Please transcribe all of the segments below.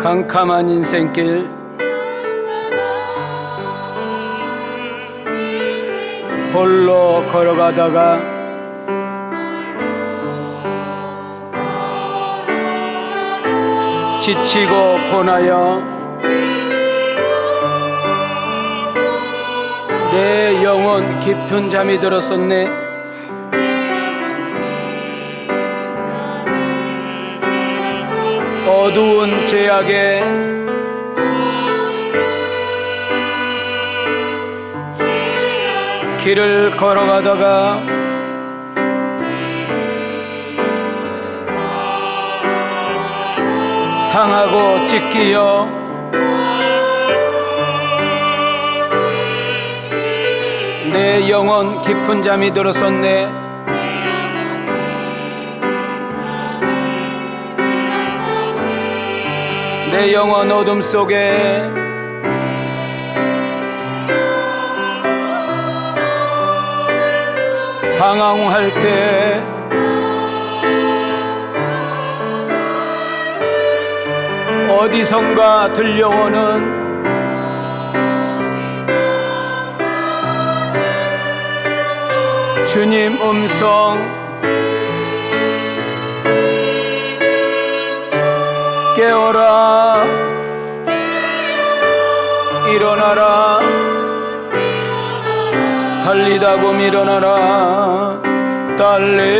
캄캄한 인생길 홀로 걸어가다가 지치고 고나여 내 영혼 깊은 잠이 들었었네. 어두운 제약에 길을 걸어가다가 상하고 찢기어 내 영혼 깊은 잠이 들었었네. 내 영혼 어둠 속에 방황할 때 어디선가 들려오는 주님 음성 깨어라 일어나라 달리다금 일어나라 달리다금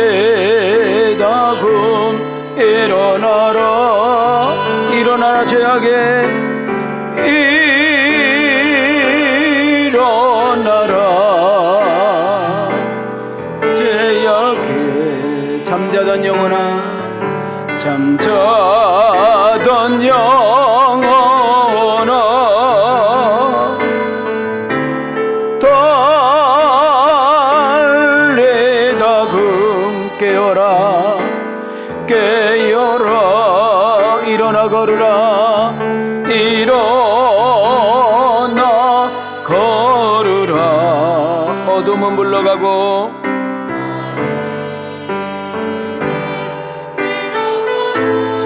일어나라 일어나라 죄악에 일어나라 죄악에 잠자던 영혼아 잠자던 영혼아 달리다금 깨어라 깨어라 일어나 걸으라 일어나 걸으라 어둠은 물러가고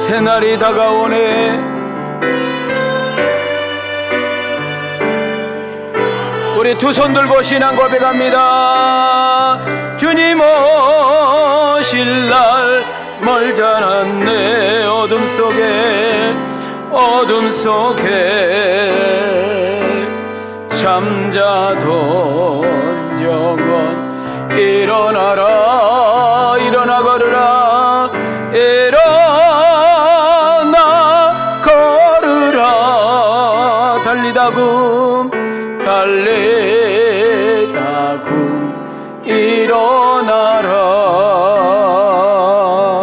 새날이 다가오네. 우리 두 손 들고 신앙 고백합니다. 주님 오실 날 멀지 않았네. 어둠 속에 잠자던 영혼 일어나라 일어나 걸으라 일어나 걸으라 달리다금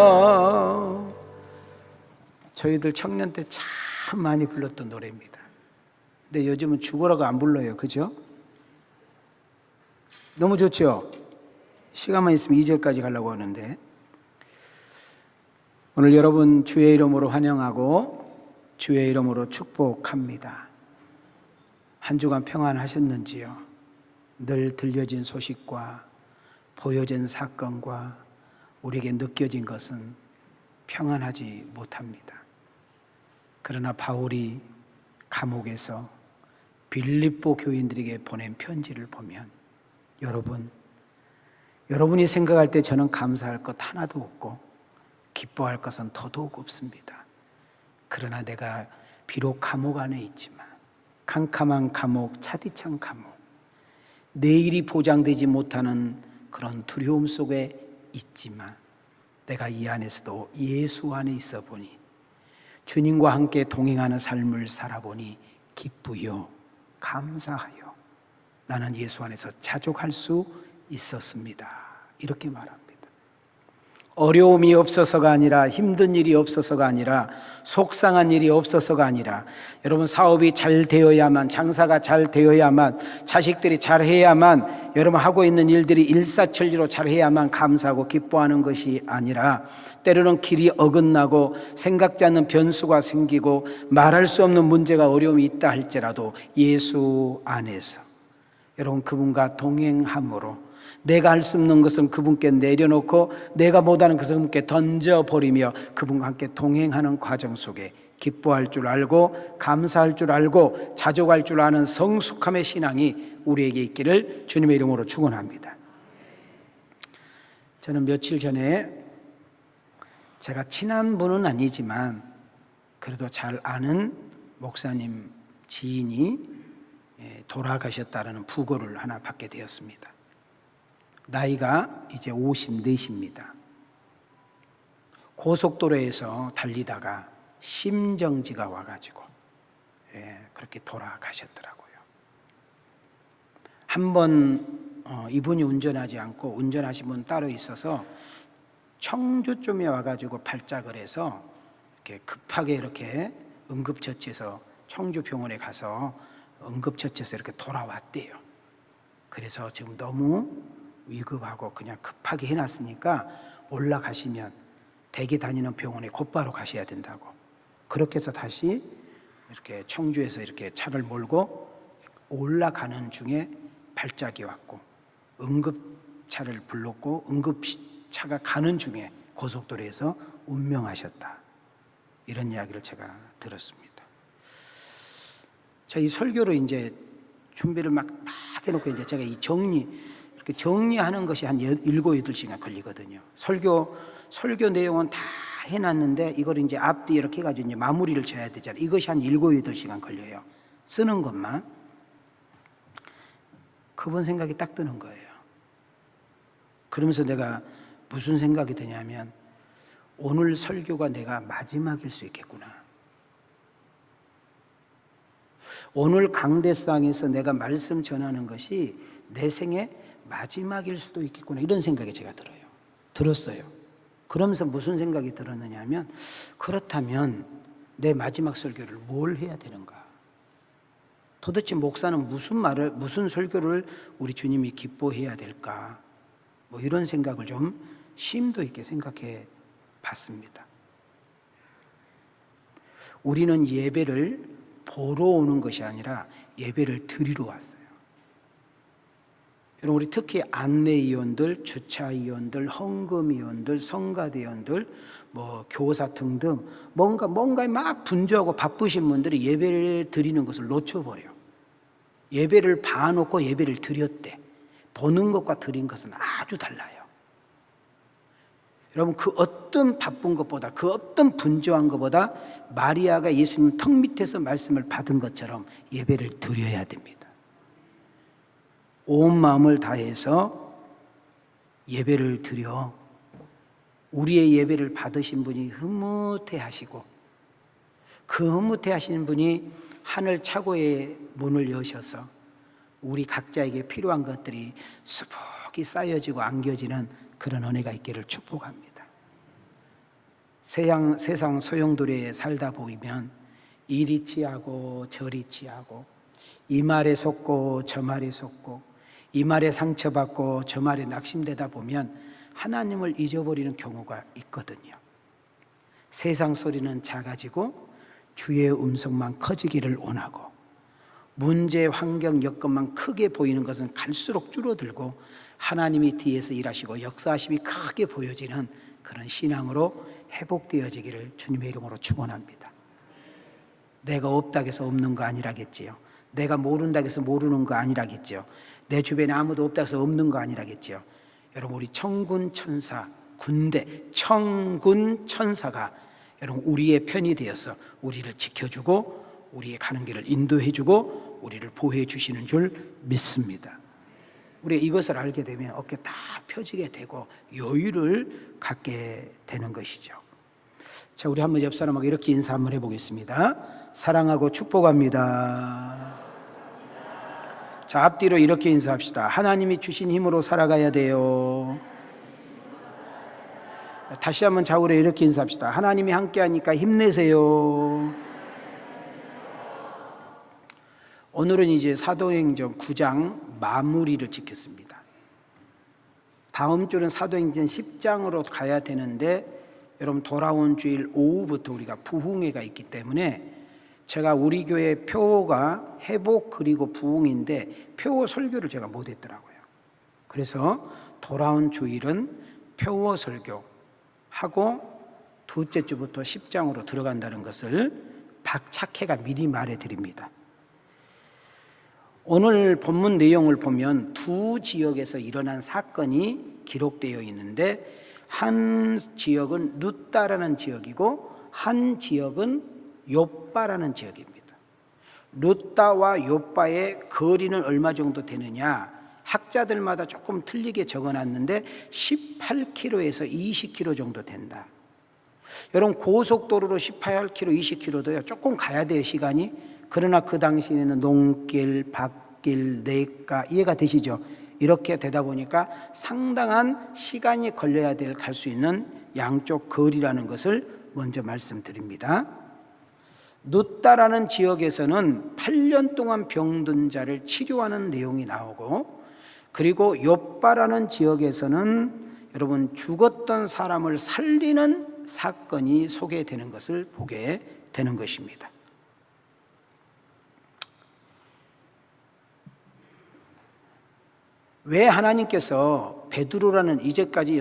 일어나라. 저희들 청년 때 참 많이 불렀던 노래입니다. 근데 요즘은 죽으라고 안 불러요. 그죠? 너무 좋죠? 시간만 있으면 2절까지 가려고 하는데 오늘 여러분 주의 이름으로 환영하고 주의 이름으로 축복합니다. 한 주간 평안하셨는지요? 늘 들려진 소식과 보여진 사건과 우리에게 느껴진 것은 평안하지 못합니다. 그러나 바울이 감옥에서 빌립보 교인들에게 보낸 편지를 보면 여러분이 생각할 때 저는 감사할 것 하나도 없고 기뻐할 것은 더더욱 없습니다. 그러나 내가 비록 감옥 안에 있지만 캄캄한 감옥, 차디찬 감옥, 내일이 보장되지 못하는 그런 두려움 속에 있지만 내가 이 안에서도 예수 안에 있어 보니 주님과 함께 동행하는 삶을 살아보니 기쁘요 감사하여 나는 예수 안에서 자족할 수 있었습니다. 이렇게 말합니다. 어려움이 없어서가 아니라 힘든 일이 없어서가 아니라 속상한 일이 없어서가 아니라 여러분 사업이 잘 되어야만 장사가 잘 되어야만 자식들이 잘 해야만 여러분 하고 있는 일들이 일사천리로 잘 해야만 감사하고 기뻐하는 것이 아니라 때로는 길이 어긋나고 생각지 않는 변수가 생기고 말할 수 없는 문제가 어려움이 있다 할지라도 예수 안에서 여러분 그분과 동행함으로 내가 할 수 없는 것은 그분께 내려놓고 내가 못하는 것을 그분께 던져버리며 그분과 함께 동행하는 과정 속에 기뻐할 줄 알고 감사할 줄 알고 자족할 줄 아는 성숙함의 신앙이 우리에게 있기를 주님의 이름으로 축원합니다. 저는 며칠 전에 제가 친한 분은 아니지만 그래도 잘 아는 목사님 지인이 돌아가셨다는 부고를 하나 받게 되었습니다. 나이가 이제 54입니다. 고속도로에서 달리다가 심정지가 와가지고 그렇게 돌아가셨더라고요. 한번 이분이 운전하지 않고 운전하신 분 따로 있어서 청주쯤에 와가지고 발작을 해서 이렇게 급하게 이렇게 응급처치해서 청주병원에 가서 응급처치해서 이렇게 돌아왔대요. 그래서 지금 너무 위급하고 그냥 급하게 해놨으니까 올라가시면 대개 다니는 병원에 곧바로 가셔야 된다고. 그렇게 해서 다시 이렇게 청주에서 이렇게 차를 몰고 올라가는 중에 발작이 왔고 응급차를 불렀고 응급차가 가는 중에 고속도로에서 운명하셨다. 이런 이야기를 제가 들었습니다. 자, 이 설교를 이제 준비를 막 해놓고 이제 제가 이 이렇게 정리하는 것이 한 7, 8시간 걸리거든요. 설교 내용은 다 해놨는데 이걸 이제 앞뒤 이렇게 해가지고 이제 마무리를 져야 되잖아요. 이것이 한 7, 8시간 걸려요. 쓰는 것만. 그분 생각이 딱 드는 거예요. 그러면서 내가 무슨 생각이 드냐면 오늘 설교가 내가 마지막일 수 있겠구나. 오늘 강대상에서 내가 말씀 전하는 것이 내 생의 마지막일 수도 있겠구나. 이런 생각이 제가 들었어요. 그러면서 무슨 생각이 들었느냐 하면 그렇다면 내 마지막 설교를 뭘 해야 되는가? 도대체 목사는 무슨 설교를 우리 주님이 기뻐해야 될까? 뭐 이런 생각을 좀 심도 있게 생각해 봤습니다. 우리는 예배를 보러 오는 것이 아니라 예배를 드리러 왔어요. 여러분, 우리 특히 안내위원들, 주차위원들, 헌금위원들, 성가대원들, 뭐 교사 등등 뭔가에 막 분주하고 바쁘신 분들이 예배를 드리는 것을 놓쳐버려요. 예배를 봐놓고 예배를 드렸대. 보는 것과 드린 것은 아주 달라요. 여러분, 그 어떤 바쁜 것보다, 그 어떤 분주한 것보다 마리아가 예수님 턱 밑에서 말씀을 받은 것처럼 예배를 드려야 됩니다. 온 마음을 다해서 예배를 드려 우리의 예배를 받으신 분이 흐뭇해 하시고 그 흐뭇해 하시는 분이 하늘 차고의 문을 여셔서 우리 각자에게 필요한 것들이 수북이 쌓여지고 안겨지는 그런 은혜가 있기를 축복합니다. 세상 소용돌이에 살다 보이면 이리 치하고 저리 치하고 이 말에 속고 저 말에 속고 이 말에 상처받고 저 말에 낙심되다 보면 하나님을 잊어버리는 경우가 있거든요. 세상 소리는 작아지고 주의 음성만 커지기를 원하고 문제, 환경, 여건만 크게 보이는 것은 갈수록 줄어들고 하나님이 뒤에서 일하시고 역사하심이 크게 보여지는 그런 신앙으로 회복되어지기를 주님의 이름으로 축원합니다. 내가 없다고 해서 없는 거 아니라겠지요. 내가 모른다고 해서 모르는 거 아니라겠지요. 내 주변에 아무도 없다고 해서 없는 거 아니라겠지요. 여러분, 우리 천군 천사, 천군 천사가 여러분 우리의 편이 되어서 우리를 지켜주고 우리의 가는 길을 인도해주고 우리를 보호해 주시는 줄 믿습니다. 우리가 이것을 알게 되면 어깨 딱 펴지게 되고 여유를 갖게 되는 것이죠. 자, 우리 한번 옆 사람하고 이렇게 인사 한번 해보겠습니다. 사랑하고 축복합니다. 자, 앞뒤로 이렇게 인사합시다. 하나님이 주신 힘으로 살아가야 돼요. 다시 한번 좌우로 이렇게 인사합시다. 하나님이 함께하니까 힘내세요. 오늘은 이제 사도행전 9장 마무리를 짓겠습니다. 다음 주는 사도행전 10장으로 가야 되는데 여러분 돌아온 주일 오후부터 우리가 부흥회가 있기 때문에 제가 우리 교회 표가 회복 그리고 부흥인데 표 설교를 제가 못했더라고요. 그래서 돌아온 주일은 표 설교 하고 둘째 주부터 10장으로 들어간다는 것을 박착해가 미리 말해드립니다. 오늘 본문 내용을 보면 두 지역에서 일어난 사건이 기록되어 있는데 한 지역은 룻다라는 지역이고 한 지역은 욥바라는 지역입니다. 룻다와 욥바의 거리는 얼마 정도 되느냐? 학자들마다 조금 틀리게 적어놨는데 18km에서 20km 정도 된다. 여러분 고속도로로 18km, 20km도요 조금 가야 돼요, 시간이. 그러나 그 당시에는 농길, 밭길, 냇가, 이해가 되시죠? 이렇게 되다 보니까 상당한 시간이 걸려야 갈 수 있는 양쪽 거리라는 것을 먼저 말씀드립니다. 룻다라는 지역에서는 8년 동안 병든 자를 치료하는 내용이 나오고, 그리고 욥바라는 지역에서는 여러분 죽었던 사람을 살리는 사건이 소개되는 것을 보게 되는 것입니다. 왜 하나님께서 베드로라는 이제까지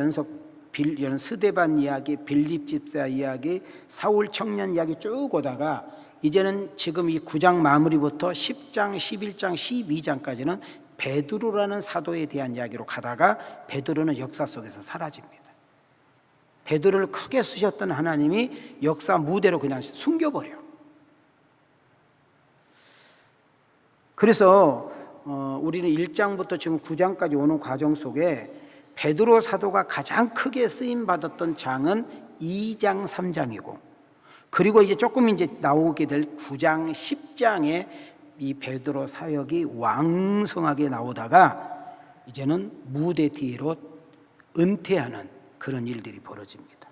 이런 스데반 이야기, 빌립 집사 이야기, 사울 청년 이야기 쭉 오다가 이제는 지금 이 9장 마무리부터 10장, 11장, 12장까지는 베드로라는 사도에 대한 이야기로 가다가 베드로는 역사 속에서 사라집니다. 베드로를 크게 쓰셨던 하나님이 역사 무대로 그냥 숨겨버려. 그래서 우리는 1장부터 지금 9장까지 오는 과정 속에 베드로 사도가 가장 크게 쓰임받았던 장은 2장, 3장이고, 그리고 이제 조금 이제 나오게 될 9장, 10장에 이 베드로 사역이 왕성하게 나오다가 이제는 무대 뒤로 은퇴하는 그런 일들이 벌어집니다.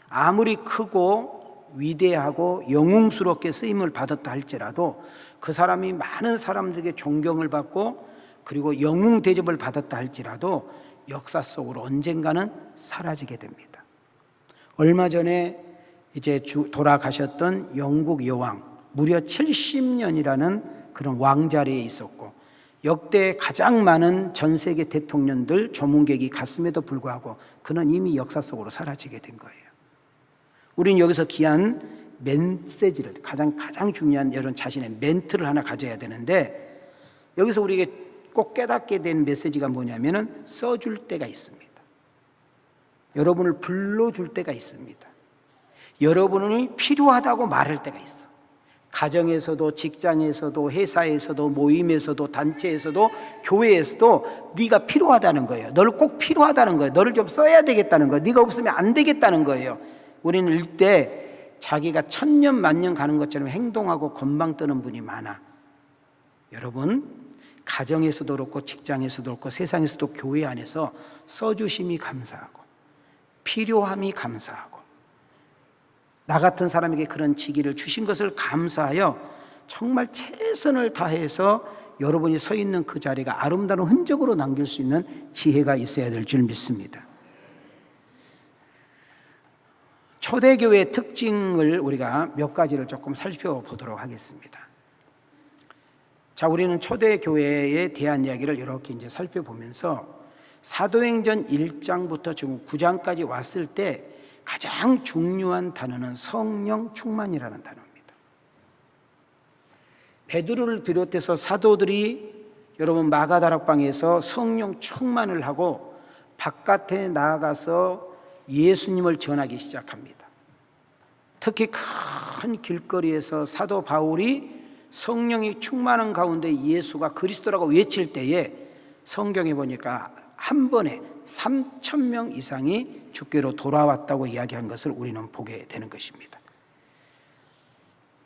아무리 크고 위대하고 영웅스럽게 쓰임을 받았다 할지라도 그 사람이 많은 사람들에게 존경을 받고 그리고 영웅 대접을 받았다 할지라도 역사 속으로 언젠가는 사라지게 됩니다. 얼마 전에 이제 돌아가셨던 영국 여왕, 무려 70년이라는 그런 왕자리에 있었고 역대 가장 많은 전 세계 대통령들 조문객이 갔음에도 불구하고 그는 이미 역사 속으로 사라지게 된 거예요. 우리는 여기서 귀한 메시지를 가장 중요한 여러분 자신의 멘트를 하나 가져야 되는데, 여기서 우리에게 꼭 깨닫게 된 메시지가 뭐냐면은 써줄 때가 있습니다. 여러분을 불러줄 때가 있습니다. 여러분이 필요하다고 말할 때가 있어. 가정에서도 직장에서도 회사에서도 모임에서도 단체에서도 교회에서도 네가 필요하다는 거예요. 너를 꼭 필요하다는 거예요. 너를 좀 써야 되겠다는 거예요. 네가 없으면 안 되겠다는 거예요. 우리는 이때 자기가 천년 만년 가는 것처럼 행동하고 건방 뜨는 분이 많아. 여러분, 가정에서도 그렇고 직장에서도 그렇고 세상에서도 교회 안에서 써주심이 감사하고 필요함이 감사하고 나 같은 사람에게 그런 직위를 주신 것을 감사하여 정말 최선을 다해서 여러분이 서 있는 그 자리가 아름다운 흔적으로 남길 수 있는 지혜가 있어야 될 줄 믿습니다. 초대교회의 특징을 우리가 몇 가지를 조금 살펴보도록 하겠습니다. 자, 우리는 초대교회에 대한 이야기를 이렇게 이제 살펴보면서 사도행전 1장부터 지금 9장까지 왔을 때 가장 중요한 단어는 성령 충만이라는 단어입니다. 베드로를 비롯해서 사도들이 여러분 마가다락방에서 성령 충만을 하고 바깥에 나아가서 예수님을 전하기 시작합니다. 특히 큰 길거리에서 사도 바울이 성령이 충만한 가운데 예수가 그리스도라고 외칠 때에 성경에 보니까 한 번에 3,000명 이상이 주께로 돌아왔다고 이야기한 것을 우리는 보게 되는 것입니다.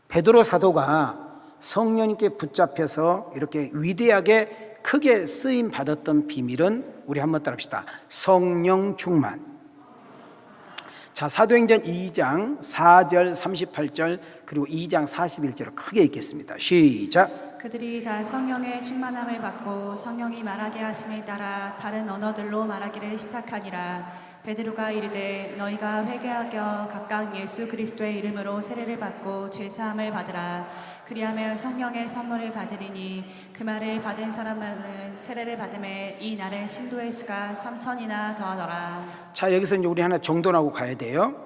베드로 사도가 성령님께 붙잡혀서 이렇게 위대하게 크게 쓰임 받았던 비밀은 우리 한번 따라합시다. 성령 충만. 자, 사도행전 2장 4절 38절 그리고 2장 41절을 크게 읽겠습니다. 시작. 그들이 다 성령의 충만함을 받고 성령이 말하게 하심에 따라 다른 언어들로 말하기를 시작하니라. 베드로가 이르되 너희가 회개하여 각각 예수 그리스도의 이름으로 세례를 받고 죄사함을 받으라. 그리하면 성령의 선물을 받으리니 그 말을 받은 사람은 세례를 받음에 이 날의 신도의 수가 3,000이나 더하더라. 자, 여기서 이제 우리 하나 정돈하고 가야 돼요.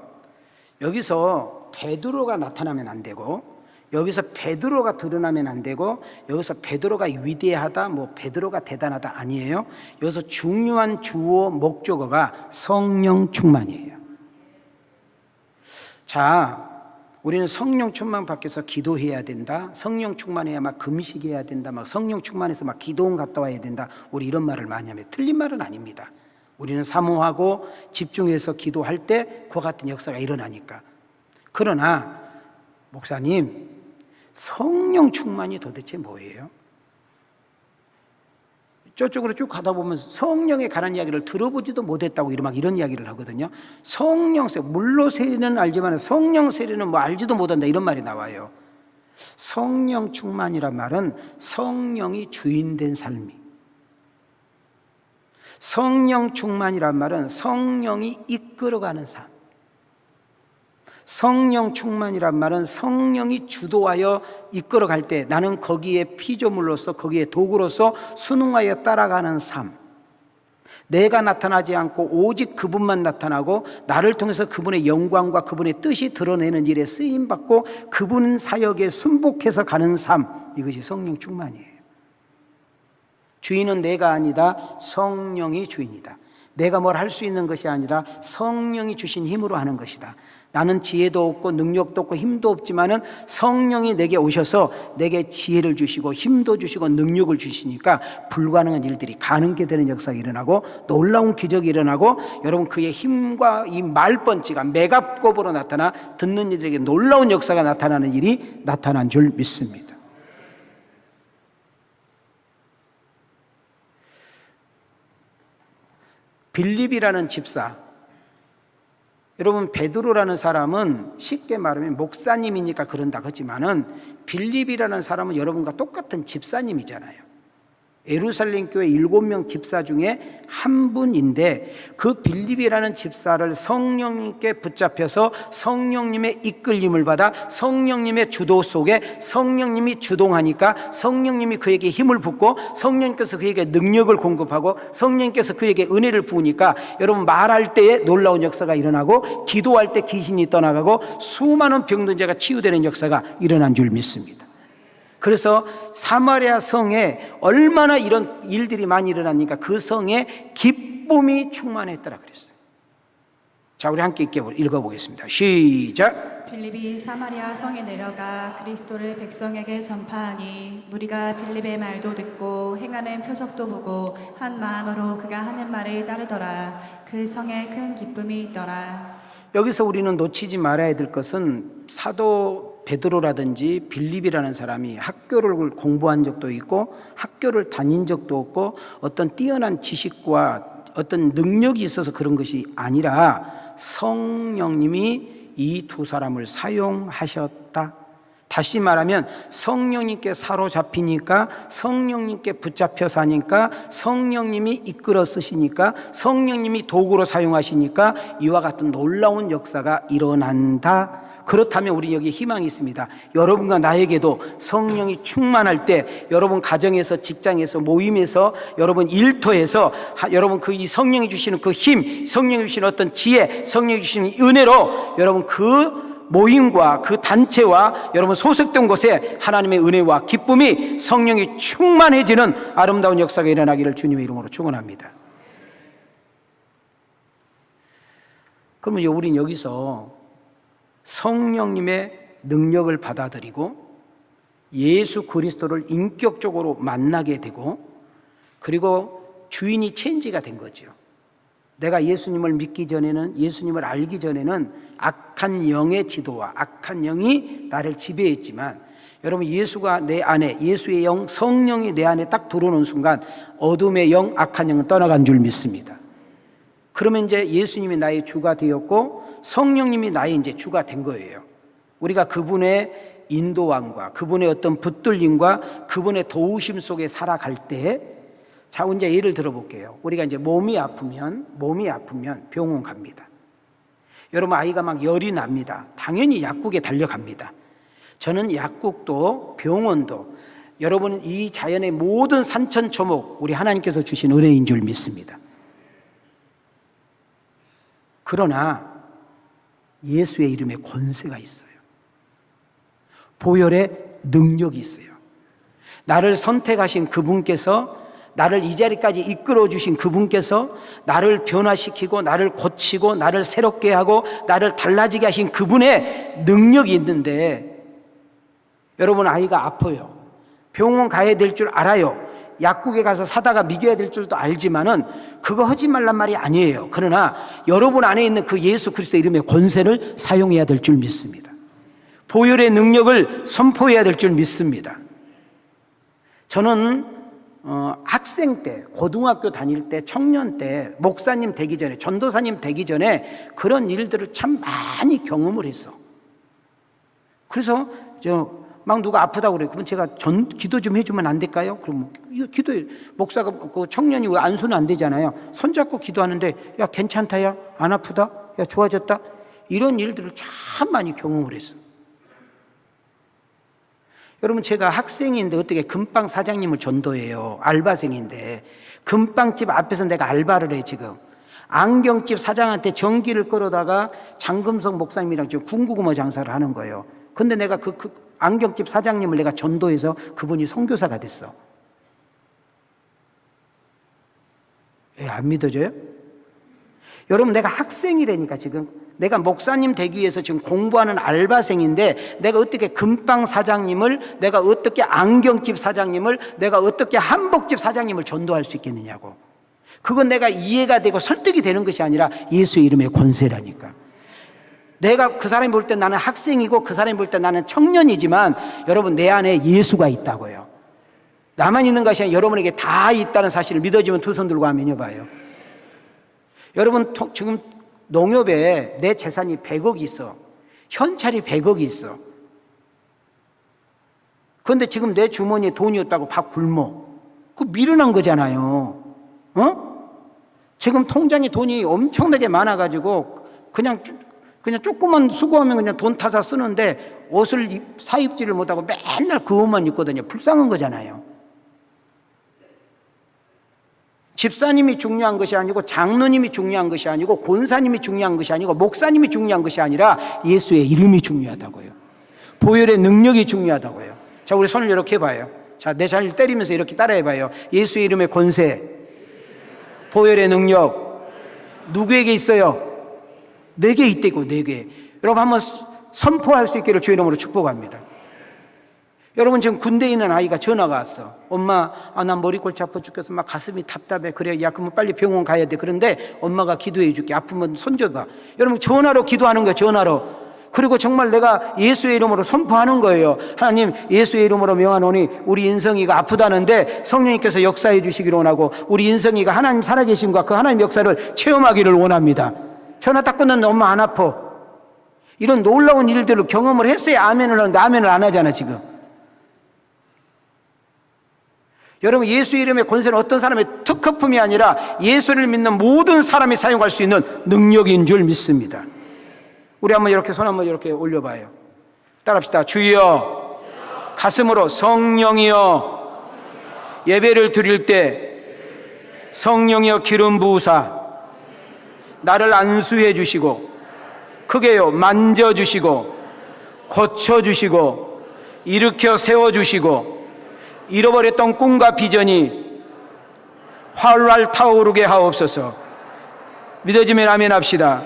여기서 베드로가 나타나면 안 되고 여기서 베드로가 드러나면 안 되고, 여기서 베드로가 위대하다, 뭐 베드로가 대단하다 아니에요. 여기서 중요한 주어 목적어가 성령 충만이에요. 자, 우리는 성령 충만 받기 위해서 기도해야 된다, 성령 충만해야 막 금식해야 된다, 막 성령 충만해서 막 기도원 갔다 와야 된다, 우리 이런 말을 많이 하면 틀린 말은 아닙니다. 우리는 사모하고 집중해서 기도할 때 그와 같은 역사가 일어나니까. 그러나 목사님, 성령 충만이 도대체 뭐예요? 저쪽으로 쭉 가다 보면 성령에 관한 이야기를 들어보지도 못했다고 이런 이야기를 하거든요. 성령 세례, 물로 세례는 알지만 성령 세례는 뭐 알지도 못한다, 이런 말이 나와요. 성령 충만이란 말은 성령이 주인된 삶이, 성령 충만이란 말은 성령이 이끌어가는 삶, 성령 충만이란 말은 성령이 주도하여 이끌어갈 때 나는 거기에 피조물로서, 거기에 도구로서 순응하여 따라가는 삶, 내가 나타나지 않고 오직 그분만 나타나고 나를 통해서 그분의 영광과 그분의 뜻이 드러내는 일에 쓰임받고 그분 사역에 순복해서 가는 삶, 이것이 성령 충만이에요. 주인은 내가 아니다, 성령이 주인이다. 내가 뭘 할 수 있는 것이 아니라 성령이 주신 힘으로 하는 것이다. 나는 지혜도 없고 능력도 없고 힘도 없지만은 성령이 내게 오셔서 내게 지혜를 주시고 힘도 주시고 능력을 주시니까 불가능한 일들이 가능하게 되는 역사가 일어나고 놀라운 기적이 일어나고, 여러분 그의 힘과 이 말펀치가 메가급으로 나타나 듣는 이들에게 놀라운 역사가 나타나는 일이 나타난 줄 믿습니다. 빌립이라는 집사, 여러분 베드로라는 사람은 쉽게 말하면 목사님이니까 그런다 하지만은 빌립이라는 사람은 여러분과 똑같은 집사님이잖아요. 예루살렘 교회 7명 집사 중에 한 분인데, 그 빌립이라는 집사를 성령님께 붙잡혀서 성령님의 이끌림을 받아 성령님의 주도 속에 성령님이 주동하니까 성령님이 그에게 힘을 붓고 성령님께서 그에게 능력을 공급하고 성령님께서 그에게 은혜를 부으니까 여러분 말할 때에 놀라운 역사가 일어나고 기도할 때 귀신이 떠나가고 수많은 병든 자가 치유되는 역사가 일어난 줄 믿습니다. 그래서 사마리아 성에 얼마나 이런 일들이 많이 일어나니까 그 성에 기쁨이 충만했더라 그랬어요. 자, 우리 함께 읽어보겠습니다. 시작. 빌립이 사마리아 성에 내려가 그리스도를 백성에게 전파하니 무리가 빌립의 말도 듣고 행하는 표적도 보고 한 마음으로 그가 하는 말을 따르더라. 그 성에 큰 기쁨이 있더라. 여기서 우리는 놓치지 말아야 될 것은 사도 베드로라든지 빌립이라는 사람이 학교를 공부한 적도 있고 학교를 다닌 적도 없고 어떤 뛰어난 지식과 어떤 능력이 있어서 그런 것이 아니라 성령님이 이 두 사람을 사용하셨다. 다시 말하면 성령님께 사로잡히니까, 성령님께 붙잡혀 사니까, 성령님이 이끌어 쓰시니까, 성령님이 도구로 사용하시니까 이와 같은 놀라운 역사가 일어난다. 그렇다면 우리 여기 희망이 있습니다. 여러분과 나에게도 성령이 충만할 때 여러분 가정에서, 직장에서, 모임에서, 여러분 일터에서 여러분 그 이 성령이 주시는 그 힘, 성령이 주시는 어떤 지혜, 성령이 주시는 은혜로 여러분 그 모임과 그 단체와 여러분 소속된 곳에 하나님의 은혜와 기쁨이, 성령이 충만해지는 아름다운 역사가 일어나기를 주님의 이름으로 축원합니다. 그러면 우리는 여기서 성령님의 능력을 받아들이고 예수 그리스도를 인격적으로 만나게 되고, 그리고 주인이 체인지가 된 거죠. 내가 예수님을 믿기 전에는, 예수님을 알기 전에는 악한 영의 지도와 악한 영이 나를 지배했지만, 여러분 예수가 내 안에, 예수의 영 성령이 내 안에 딱 들어오는 순간 어둠의 영, 악한 영은 떠나간 줄 믿습니다. 그러면 이제 예수님이 나의 주가 되었고 성령님이 나의 이제 주가 된 거예요. 우리가 그분의 인도함과 그분의 어떤 붙들림과 그분의 도우심 속에 살아갈 때, 자, 이제 예를 들어볼게요. 우리가 이제 몸이 아프면 병원 갑니다. 여러분 아이가 막 열이 납니다. 당연히 약국에 달려갑니다. 저는 약국도 병원도 여러분 이 자연의 모든 산천초목 우리 하나님께서 주신 은혜인 줄 믿습니다. 그러나 예수의 이름에 권세가 있어요. 보혈의 능력이 있어요. 나를 선택하신 그분께서, 나를 이 자리까지 이끌어 주신 그분께서 나를 변화시키고 나를 고치고 나를 새롭게 하고 나를 달라지게 하신 그분의 능력이 있는데, 여러분 아이가 아파요. 병원 가야 될 줄 알아요. 약국에 가서 사다가 먹여야 될 줄도 알지만은 그거 하지 말란 말이 아니에요. 그러나 여러분 안에 있는 그 예수 그리스도의 이름의 권세를 사용해야 될 줄 믿습니다. 보혈의 능력을 선포해야 될 줄 믿습니다. 저는 학생 때, 고등학교 다닐 때, 청년 때, 목사님 되기 전에, 전도사님 되기 전에 그런 일들을 참 많이 경험을 했어. 그래서 막 누가 아프다고 그래. 그럼 제가 기도 좀 해주면 안 될까요? 그럼 기도해. 목사가 그 청년이 왜 안수는 안 되잖아요. 손잡고 기도하는데, 야 괜찮다, 야 안 아프다, 야 좋아졌다. 이런 일들을 참 많이 경험을 했어. 여러분 제가 학생인데 어떻게 금빵 사장님을 전도해요? 알바생인데. 금빵집 앞에서 내가 알바를 해 지금. 안경집 사장한테 전기를 끌어다가 장금석 목사님이랑 지금 군고구마 장사를 하는 거예요. 근데 내가 그 안경집 사장님을 내가 전도해서 그분이 선교사가 됐어. 안 믿어져요? 여러분 내가 학생이라니까. 지금 내가 목사님 되기 위해서 지금 공부하는 알바생인데, 내가 어떻게 금빵 사장님을, 내가 어떻게 안경집 사장님을, 내가 어떻게 한복집 사장님을 전도할 수 있겠느냐고. 그건 내가 이해가 되고 설득이 되는 것이 아니라 예수의 이름의 권세라니까. 내가 그 사람이 볼 때 나는 학생이고 그 사람이 볼 때 나는 청년이지만, 여러분 내 안에 예수가 있다고요. 나만 있는 것이 아니라 여러분에게 다 있다는 사실을 믿어지면 두 손 들고 아멘 해봐요. 여러분 지금 농협에 내 재산이 100억이 있어. 현찰이 100억이 있어. 그런데 지금 내 주머니에 돈이 없다고 밥 굶어. 그거 미련한 거잖아요. 지금 통장에 돈이 엄청나게 많아가지고 그냥 조금만 수고하면 그냥 돈 타서 쓰는데 옷을 사입지를 못하고 맨날 그 옷만 입거든요. 불쌍한 거잖아요. 집사님이 중요한 것이 아니고, 장로님이 중요한 것이 아니고, 권사님이 중요한 것이 아니고, 목사님이 중요한 것이 아니라 예수의 이름이 중요하다고요. 보혈의 능력이 중요하다고요. 자, 우리 손을 이렇게 해봐요. 자, 내 자리를 때리면서 이렇게 따라해봐요. 예수의 이름의 권세, 보혈의 능력, 누구에게 있어요? 내게 있대고, 내게. 여러분 한번 선포할 수 있기를 주의 이름으로 축복합니다. 여러분 지금 군대에 있는 아이가 전화가 왔어. 엄마, 난 머리 골치 아파 죽겠어. 막 가슴이 답답해. 그래, 야 그러면 빨리 병원 가야 돼. 그런데 엄마가 기도해 줄게. 아프면 손 줘봐. 여러분 전화로 기도하는 거예요. 전화로. 그리고 정말 내가 예수의 이름으로 선포하는 거예요. 하나님, 예수의 이름으로 명하노니 우리 인성이가 아프다는데 성령님께서 역사해 주시기를 원하고, 우리 인성이가 하나님 살아계신과 그 하나님 역사를 체험하기를 원합니다. 전화 딱 끝났는데 엄마 안 아파. 이런 놀라운 일들을 경험을 했어야 아멘을 하는데 아멘을 안 하잖아 지금. 여러분 예수 이름의 권세는 어떤 사람의 특허품이 아니라 예수를 믿는 모든 사람이 사용할 수 있는 능력인 줄 믿습니다. 우리 한번 이렇게 손 한번 이렇게 올려봐요. 따라합시다. 주여, 가슴으로 성령이여, 예배를 드릴 때 성령이여 기름 부으사 나를 안수해 주시고, 크게요 만져주시고 고쳐주시고 일으켜 세워주시고, 잃어버렸던 꿈과 비전이 활활 타오르게 하옵소서. 믿어지면 아멘 합시다.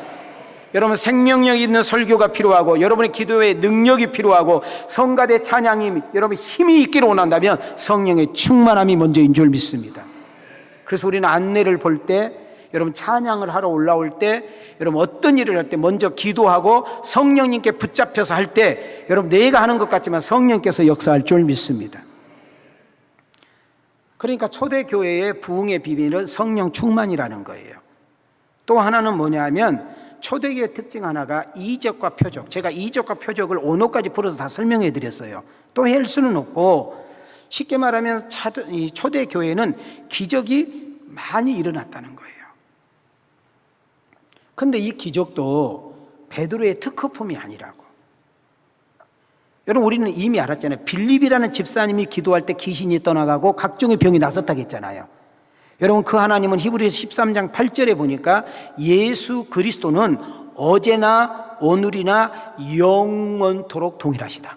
여러분 생명력 있는 설교가 필요하고, 여러분의 기도에 능력이 필요하고, 성가대 찬양이 여러분 힘이 있기를 원한다면 성령의 충만함이 먼저인 줄 믿습니다. 그래서 우리는 안내를 볼 때, 여러분 찬양을 하러 올라올 때, 여러분 어떤 일을 할 때 먼저 기도하고 성령님께 붙잡혀서 할 때, 여러분 내가 하는 것 같지만 성령께서 역사할 줄 믿습니다. 그러니까 초대교회의 부흥의 비밀은 성령 충만이라는 거예요. 또 하나는 뭐냐면, 초대교회의 특징 하나가 이적과 표적. 제가 이적과 표적을 언어까지 풀어서 다 설명해 드렸어요. 또 할 수는 없고, 쉽게 말하면 이 초대교회는 기적이 많이 일어났다는 거예요. 근데 이 기적도 베드로의 특허품이 아니라고. 여러분 우리는 이미 알았잖아요. 빌립이라는 집사님이 기도할 때 귀신이 떠나가고 각종의 병이 나섰다고 했잖아요. 여러분 그 하나님은 히브리서 13장 8절에 보니까 예수 그리스도는 어제나 오늘이나 영원토록 동일하시다.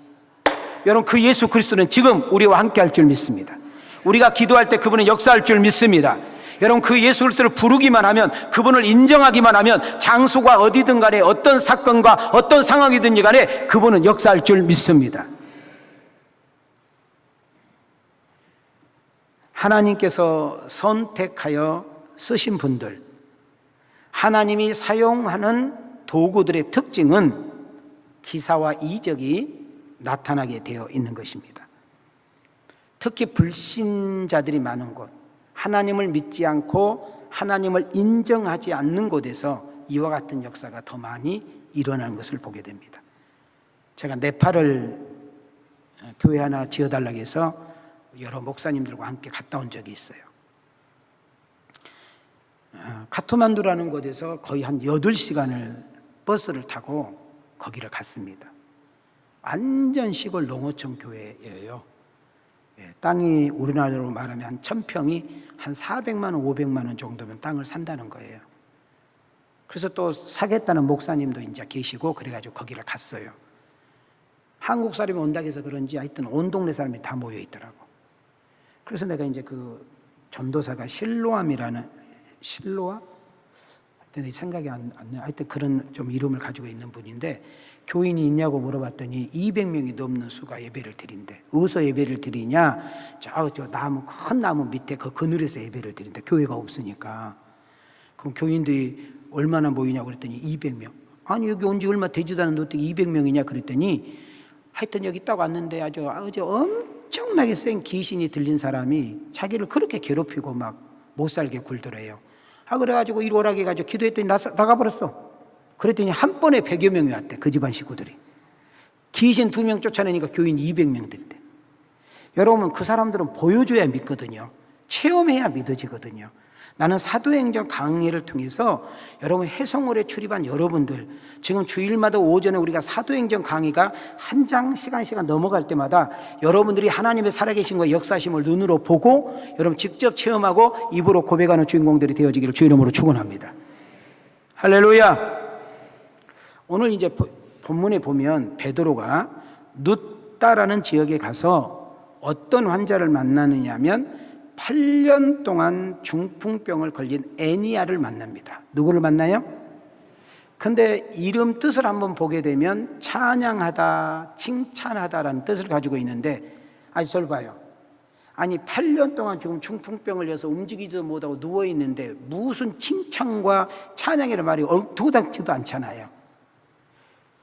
여러분, 그 예수 그리스도는 지금 우리와 함께 할 줄 믿습니다. 우리가 기도할 때 그분은 역사할 줄 믿습니다. 여러분, 그 예수 그리스도를 부르기만 하면, 그분을 인정하기만 하면 장소가 어디든 간에 어떤 사건과 어떤 상황이든지 간에 그분은 역사할 줄 믿습니다. 하나님께서 선택하여 쓰신 분들, 하나님이 사용하는 도구들의 특징은 기사와 이적이 나타나게 되어 있는 것입니다. 특히 불신자들이 많은 곳, 하나님을 믿지 않고 하나님을 인정하지 않는 곳에서 이와 같은 역사가 더 많이 일어나는 것을 보게 됩니다. 제가 네팔을 교회 하나 지어달라고 해서 여러 목사님들과 함께 갔다 온 적이 있어요. 카트만두라는 곳에서 거의 한 8시간을 버스를 타고 거기를 갔습니다. 완전 시골 농어촌 교회예요. 땅이 우리나라로 말하면 한 1000평이 한 400만 원, 500만 원 정도면 땅을 산다는 거예요. 그래서 또 사겠다는 목사님도 이제 계시고 그래가지고 거기를 갔어요. 한국 사람이 온다고 해서 그런지 하여튼 온 동네 사람이 다 모여 있더라고. 그래서 내가 이제 그 전도사가 실로암이라는, 실로암? 하여튼 생각이 안 나요. 하여튼 그런 좀 이름을 가지고 있는 분인데, 교인이 있냐고 물어봤더니 200명이 넘는 수가 예배를 드린대. 어디서 예배를 드리냐? 저 나무, 큰 나무 밑에 그 그늘에서 예배를 드린대. 교회가 없으니까. 그럼 교인들이 얼마나 모이냐고 그랬더니 200명. 아니, 여기 온 지 얼마 되지도 않은데 어떻게 200명이냐 그랬더니, 하여튼 여기 딱 왔는데 아주 엄청나게 센 귀신이 들린 사람이 자기를 그렇게 괴롭히고 막 못 살게 굴더래요. 그래가지고 이리 오라고 해가지고 기도했더니 나가버렸어. 그랬더니 한 번에 100여 명이 왔대, 그 집안 식구들이. 귀신 2명 쫓아내니까 교인 200명 됐대. 여러분, 그 사람들은 보여줘야 믿거든요. 체험해야 믿어지거든요. 나는 사도행전 강의를 통해서 여러분, 해성월에 출입한 여러분들, 지금 주일마다 오전에 우리가 사도행전 강의가 한 장 시간 넘어갈 때마다 여러분들이 하나님의 살아계신 거 역사심을 눈으로 보고 여러분 직접 체험하고 입으로 고백하는 주인공들이 되어지기를 주 이름으로 축원합니다. 할렐루야. 오늘 이제 본문에 보면 베드로가 룻다라는 지역에 가서 어떤 환자를 만나느냐 하면 8년 동안 중풍병을 걸린 애니야를 만납니다. 누구를 만나요? 근데 이름 뜻을 한번 보게 되면 찬양하다, 칭찬하다라는 뜻을 가지고 있는데, 아니 저를 봐요. 아니 8년 동안 지금 중풍병을 해서 움직이지도 못하고 누워있는데 무슨 칭찬과 찬양이라는 말이 엉뚱하지도 않잖아요.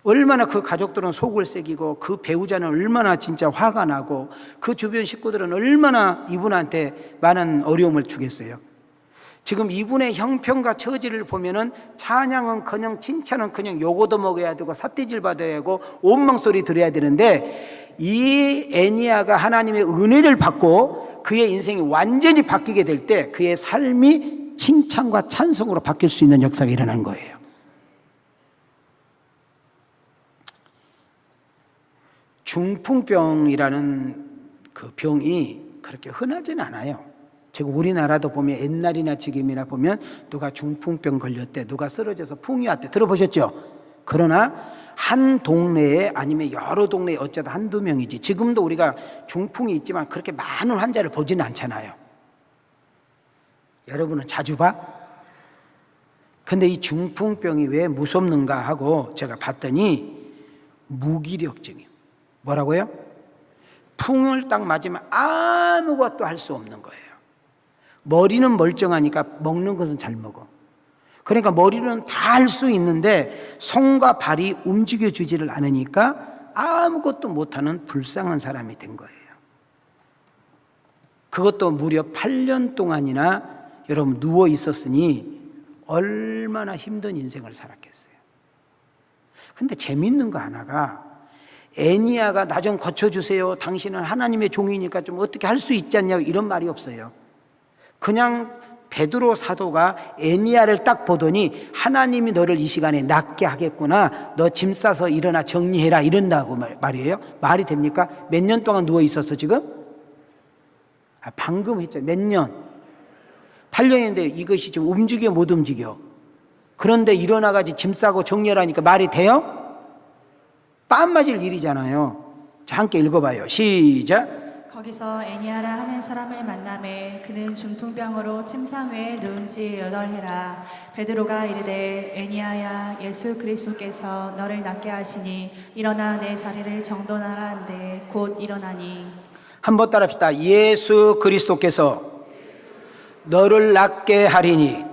얼마나 그 가족들은 속을 새기고 그 배우자는 얼마나 진짜 화가 나고 그 주변 식구들은 얼마나 이분한테 많은 어려움을 주겠어요. 지금 이분의 형편과 처지를 보면은 찬양은커녕 칭찬은커녕 요거도 먹어야 되고 삿대질 받아야 하고 원망소리 들어야 되는데, 이 애니야가 하나님의 은혜를 받고 그의 인생이 완전히 바뀌게 될 때 그의 삶이 칭찬과 찬송으로 바뀔 수 있는 역사가 일어난 거예요. 중풍병이라는 그 병이 그렇게 흔하진 않아요. 지금 우리나라도 보면 옛날이나 지금이나 보면 누가 중풍병 걸렸대, 누가 쓰러져서 풍이 왔대, 들어보셨죠? 그러나 한 동네에 아니면 여러 동네에 어쩌다 한두 명이지, 지금도 우리가 중풍이 있지만 그렇게 많은 환자를 보지는 않잖아요. 여러분은 자주 봐? 근데 이 중풍병이 왜 무섭는가 하고 제가 봤더니 무기력증이에요. 뭐라고요? 풍을 딱 맞으면 아무것도 할 수 없는 거예요. 머리는 멀쩡하니까 먹는 것은 잘 먹어. 그러니까 머리는 다 할 수 있는데 손과 발이 움직여주지를 않으니까 아무것도 못하는 불쌍한 사람이 된 거예요. 그것도 무려 8년 동안이나 여러분 누워 있었으니 얼마나 힘든 인생을 살았겠어요. 근데 재밌는 거 하나가, 애니야가 나 좀 고쳐주세요, 당신은 하나님의 종이니까 좀 어떻게 할 수 있지 않냐, 이런 말이 없어요. 그냥 베드로 사도가 애니야를 딱 보더니 하나님이 너를 이 시간에 낫게 하겠구나, 너 짐 싸서 일어나 정리해라, 이런다고 말이에요. 말이 됩니까? 몇 년 동안 누워 있었어 지금? 방금 했죠. 몇 년? 8년인데 이것이 지금 움직여 못 움직여? 그런데 일어나가지고 짐 싸고 정리하라니까 말이 돼요? 뺨 맞을 일이잖아요. 자, 함께 읽어봐요. 시작. 거기서 애니아라 하는 사람을 만나매 그는 중풍병으로 침상위에 누운 지 8해라. 베드로가 이르되 애니아야 예수 그리스도께서 너를 낫게 하시니 일어나 내 자리를 정돈하라 한데 곧 일어나니. 한번 따라합시다. 예수 그리스도께서 너를 낫게 하리니.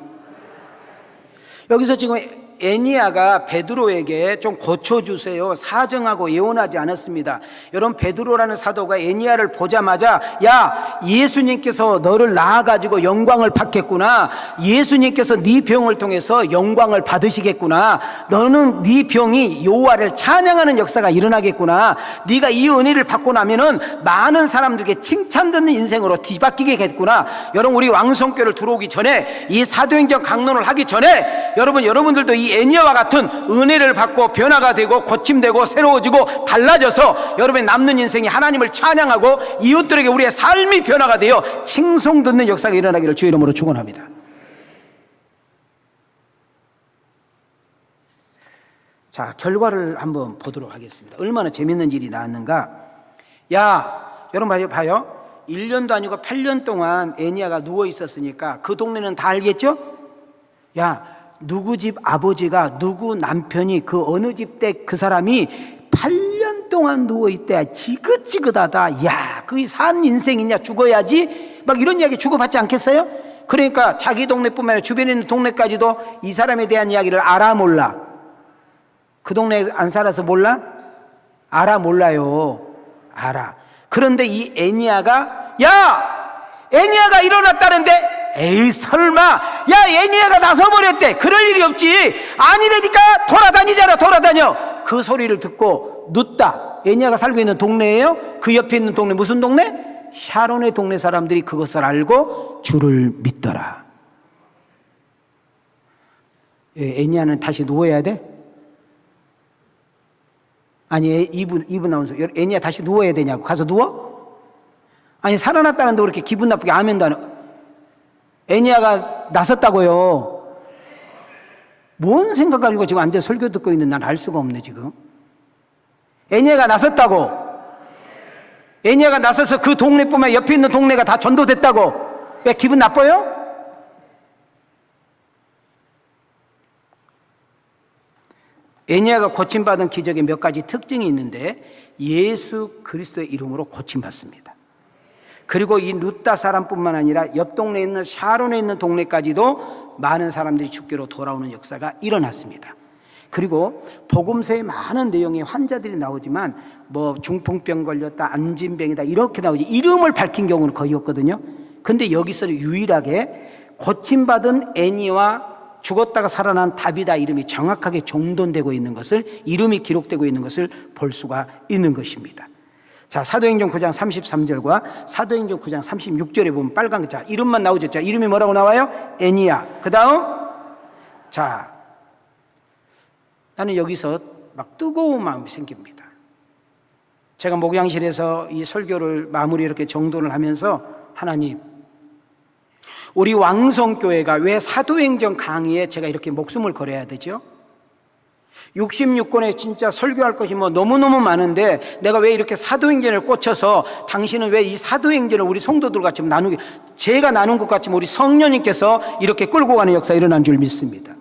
여기서 지금 애니아가 베드로에게 좀 고쳐주세요, 사정하고 예언하지 않았습니다. 여러분, 베드로라는 사도가 애니아를 보자마자 야, 예수님께서 너를 낳아가지고 영광을 받겠구나, 예수님께서 네 병을 통해서 영광을 받으시겠구나, 너는 네 병이 여호와를 찬양하는 역사가 일어나겠구나, 네가 이 은혜를 받고 나면은 많은 사람들에게 칭찬듣는 인생으로 뒤바뀌겠구나. 여러분, 우리 왕성교를 들어오기 전에, 이 사도행전 강론을 하기 전에 여러분들도 이 애니아와 같은 은혜를 받고 변화가 되고 고침되고 새로워지고 달라져서 여러분의 남는 인생이 하나님을 찬양하고 이웃들에게 우리의 삶이 변화가 되어 칭송 듣는 역사가 일어나기를 주의 이름으로 축원합니다. 자, 결과를 한번 보도록 하겠습니다. 얼마나 재밌는 일이 나왔는가. 야, 여러분 봐요. 1년도 아니고 8년 동안 애니아가 누워 있었으니까 그 동네는 다 알겠죠? 야, 누구 집 아버지가 누구 남편이 그 어느 집 때 그 사람이 8년 동안 누워있대, 지긋지긋하다, 야, 그게 산 인생 있냐, 죽어야지, 막 이런 이야기 주고받지 않겠어요? 그러니까 자기 동네뿐만 아니라 주변에 있는 동네까지도 이 사람에 대한 이야기를 알아 몰라? 그 동네에 안 살아서 몰라? 알아 몰라요? 알아. 그런데 이 애니아가, 야, 애니아가 일어났다는데, 에이 설마, 야, 애니아가 나서버렸대, 그럴 일이 없지, 아니라니까, 돌아다녀. 그 소리를 듣고 눕다. 애니아가 살고 있는 동네예요. 그 옆에 있는 동네, 무슨 동네? 샤론의 동네 사람들이 그것을 알고 주를 믿더라. 애니아는 다시 누워야 돼? 아니, 이분 나오면서 애니아 다시 누워야 되냐고. 가서 누워? 아니, 살아났다는데 그렇게 기분 나쁘게 아멘도 안 하고. 애니아가 나섰다고요. 뭔 생각 가지고 지금 앉아 설교 듣고 있는 난 알 수가 없네 지금. 애니아가 나섰다고. 애니아가 나서서 그 동네뿐만 옆에 있는 동네가 다 전도됐다고. 왜 기분 나빠요? 애니아가 고침받은 기적에 몇 가지 특징이 있는데, 예수 그리스도의 이름으로 고침받습니다. 그리고 이 룻다 사람뿐만 아니라 옆 동네에 있는 샤론에 있는 동네까지도 많은 사람들이 주께로 돌아오는 역사가 일어났습니다. 그리고 복음서에 많은 내용의 환자들이 나오지만 뭐 중풍병 걸렸다, 안진병이다 이렇게 나오지 이름을 밝힌 경우는 거의 없거든요. 근데 여기서 유일하게 고침받은 애니와 죽었다가 살아난 다비다 이름이 정확하게 정돈되고 있는 것을, 이름이 기록되고 있는 것을 볼 수가 있는 것입니다. 자, 사도행전 9장 33절과 사도행전 9장 36절에 보면 빨간 글자 이름만 나오죠. 자, 이름이 뭐라고 나와요? 애니아. 그 다음, 자, 나는 여기서 막 뜨거운 마음이 생깁니다. 제가 목양실에서 이 설교를 마무리 이렇게 정돈을 하면서, 하나님, 우리 왕성교회가 왜 사도행전 강의에 제가 이렇게 목숨을 걸어야 되죠? 66권에 진짜 설교할 것이 뭐 너무너무 많은데 내가 왜 이렇게 사도행전을 꽂혀서, 당신은 왜 이 사도행전을 우리 성도들과 좀 나누게, 제가 나눈 것 같지만 우리 성령님께서 이렇게 끌고 가는 역사 일어난 줄 믿습니다.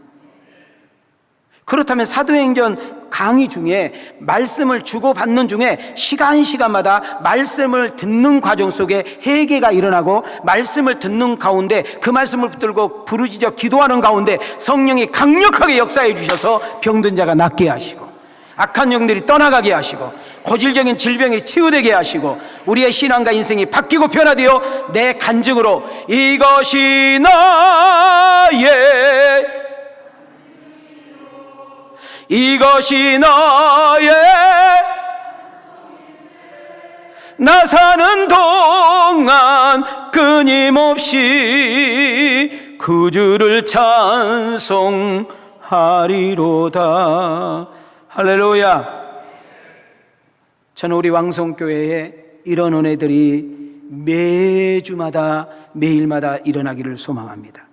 그렇다면 사도행전 강의 중에, 말씀을 주고받는 중에 시간마다 말씀을 듣는 과정 속에 회개가 일어나고, 말씀을 듣는 가운데 그 말씀을 붙들고 부르짖어 기도하는 가운데 성령이 강력하게 역사해 주셔서 병든 자가 낫게 하시고, 악한 영들이 떠나가게 하시고, 고질적인 질병이 치유되게 하시고, 우리의 신앙과 인생이 바뀌고 변화되어 내 간증으로 이것이 나의 나 사는 동안 끊임없이 그 주를 찬송하리로다. 할렐루야. 저는 우리 왕성교회에 이런 은혜들이 매주마다 매일마다 일어나기를 소망합니다.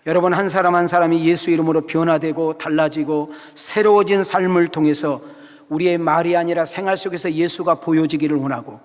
여러분, 한 사람 한 사람이 예수 이름으로 변화되고 달라지고 새로워진 삶을 통해서 우리의 말이 아니라 생활 속에서 예수가 보여지기를 원하고,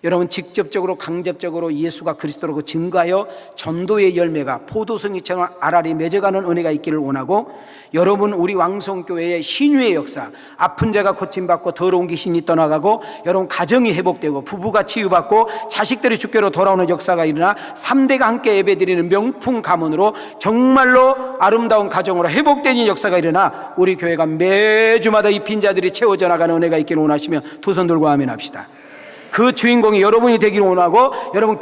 여러분 직접적으로 간접적으로 예수가 그리스도로 증거하여 전도의 열매가 포도송이처럼 알알이 맺어가는 은혜가 있기를 원하고, 여러분 우리 왕성교회의 신유의 역사, 아픈 자가 고침받고 더러운 귀신이 떠나가고, 여러분 가정이 회복되고 부부가 치유받고 자식들이 주께로 돌아오는 역사가 일어나 3대가 함께 예배드리는 명품 가문으로 정말로 아름다운 가정으로 회복되는 역사가 일어나 우리 교회가 매주마다 이 빈자들이 채워져 나가는 은혜가 있기를 원하시면 두 손 들고 아멘 합시다. 그 주인공이 여러분이 되기를 원하고,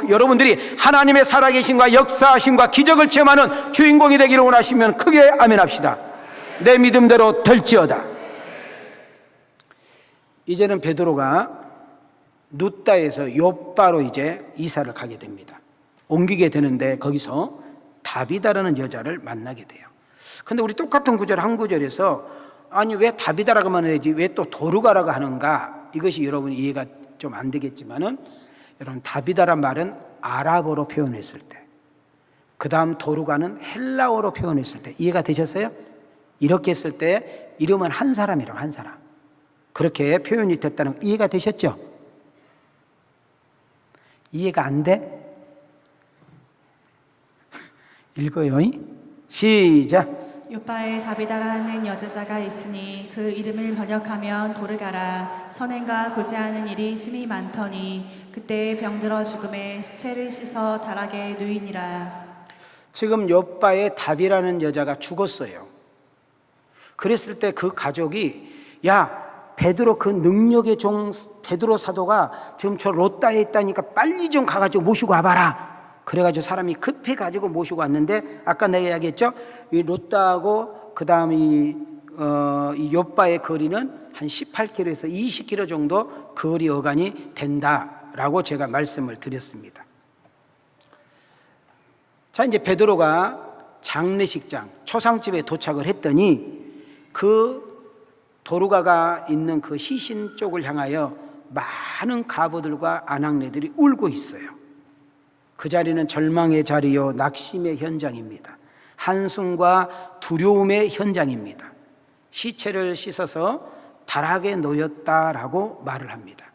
여러분들이 하나님의 살아계심과 역사하심과 기적을 체험하는 주인공이 되기를 원하시면 크게 아멘 합시다. 내 믿음대로 될지어다. 이제는 베드로가 룻다에서 욥바로 이제 이사를 가게 됩니다. 옮기게 되는데 거기서 다비다라는 여자를 만나게 돼요. 근데 우리 똑같은 구절 한 구절에서 아니 왜 다비다라고 하면 되지 왜 또 도르가라고 하는가, 이것이 여러분 이해가 좀 안 되겠지만은, 여러분 다비다란 말은 아랍어로 표현했을 때, 그 다음 도르가는 헬라어로 표현했을 때, 이해가 되셨어요? 이렇게 했을 때 이름은 한 사람이라고, 한 사람. 그렇게 표현이 됐다는 거 이해가 되셨죠? 이해가 안 돼? 읽어요. 시작. 요바에 다비다라는 여자가 있으니 그 이름을 번역하면 도르가라. 선행과 구제하는 일이 심히 많더니 그때 병들어 죽음에 시체를 씻어 다락에 누이니라. 지금 욥바에 다비라는 여자가 죽었어요. 그랬을 때 그 가족이, 야 베드로 그 능력의 종 베드로 사도가 지금 저 롯다에 있다니까 빨리 좀 가가지고 모시고 와봐라. 그래가지고 사람이 급해가지고 모시고 왔는데, 아까 내가 이야기했죠? 이 롯다하고 그 다음 이 욥바의 거리는 한 18km에서 20km 정도 거리 어간이 된다라고 제가 말씀을 드렸습니다. 자, 이제 베드로가 장례식장 초상집에 도착을 했더니 그 도르가가 있는 그 시신 쪽을 향하여 많은 가부들과 아낙네들이 울고 있어요. 그 자리는 절망의 자리요 낙심의 현장입니다. 한숨과 두려움의 현장입니다. 시체를 씻어서 다락에 놓였다라고 말을 합니다.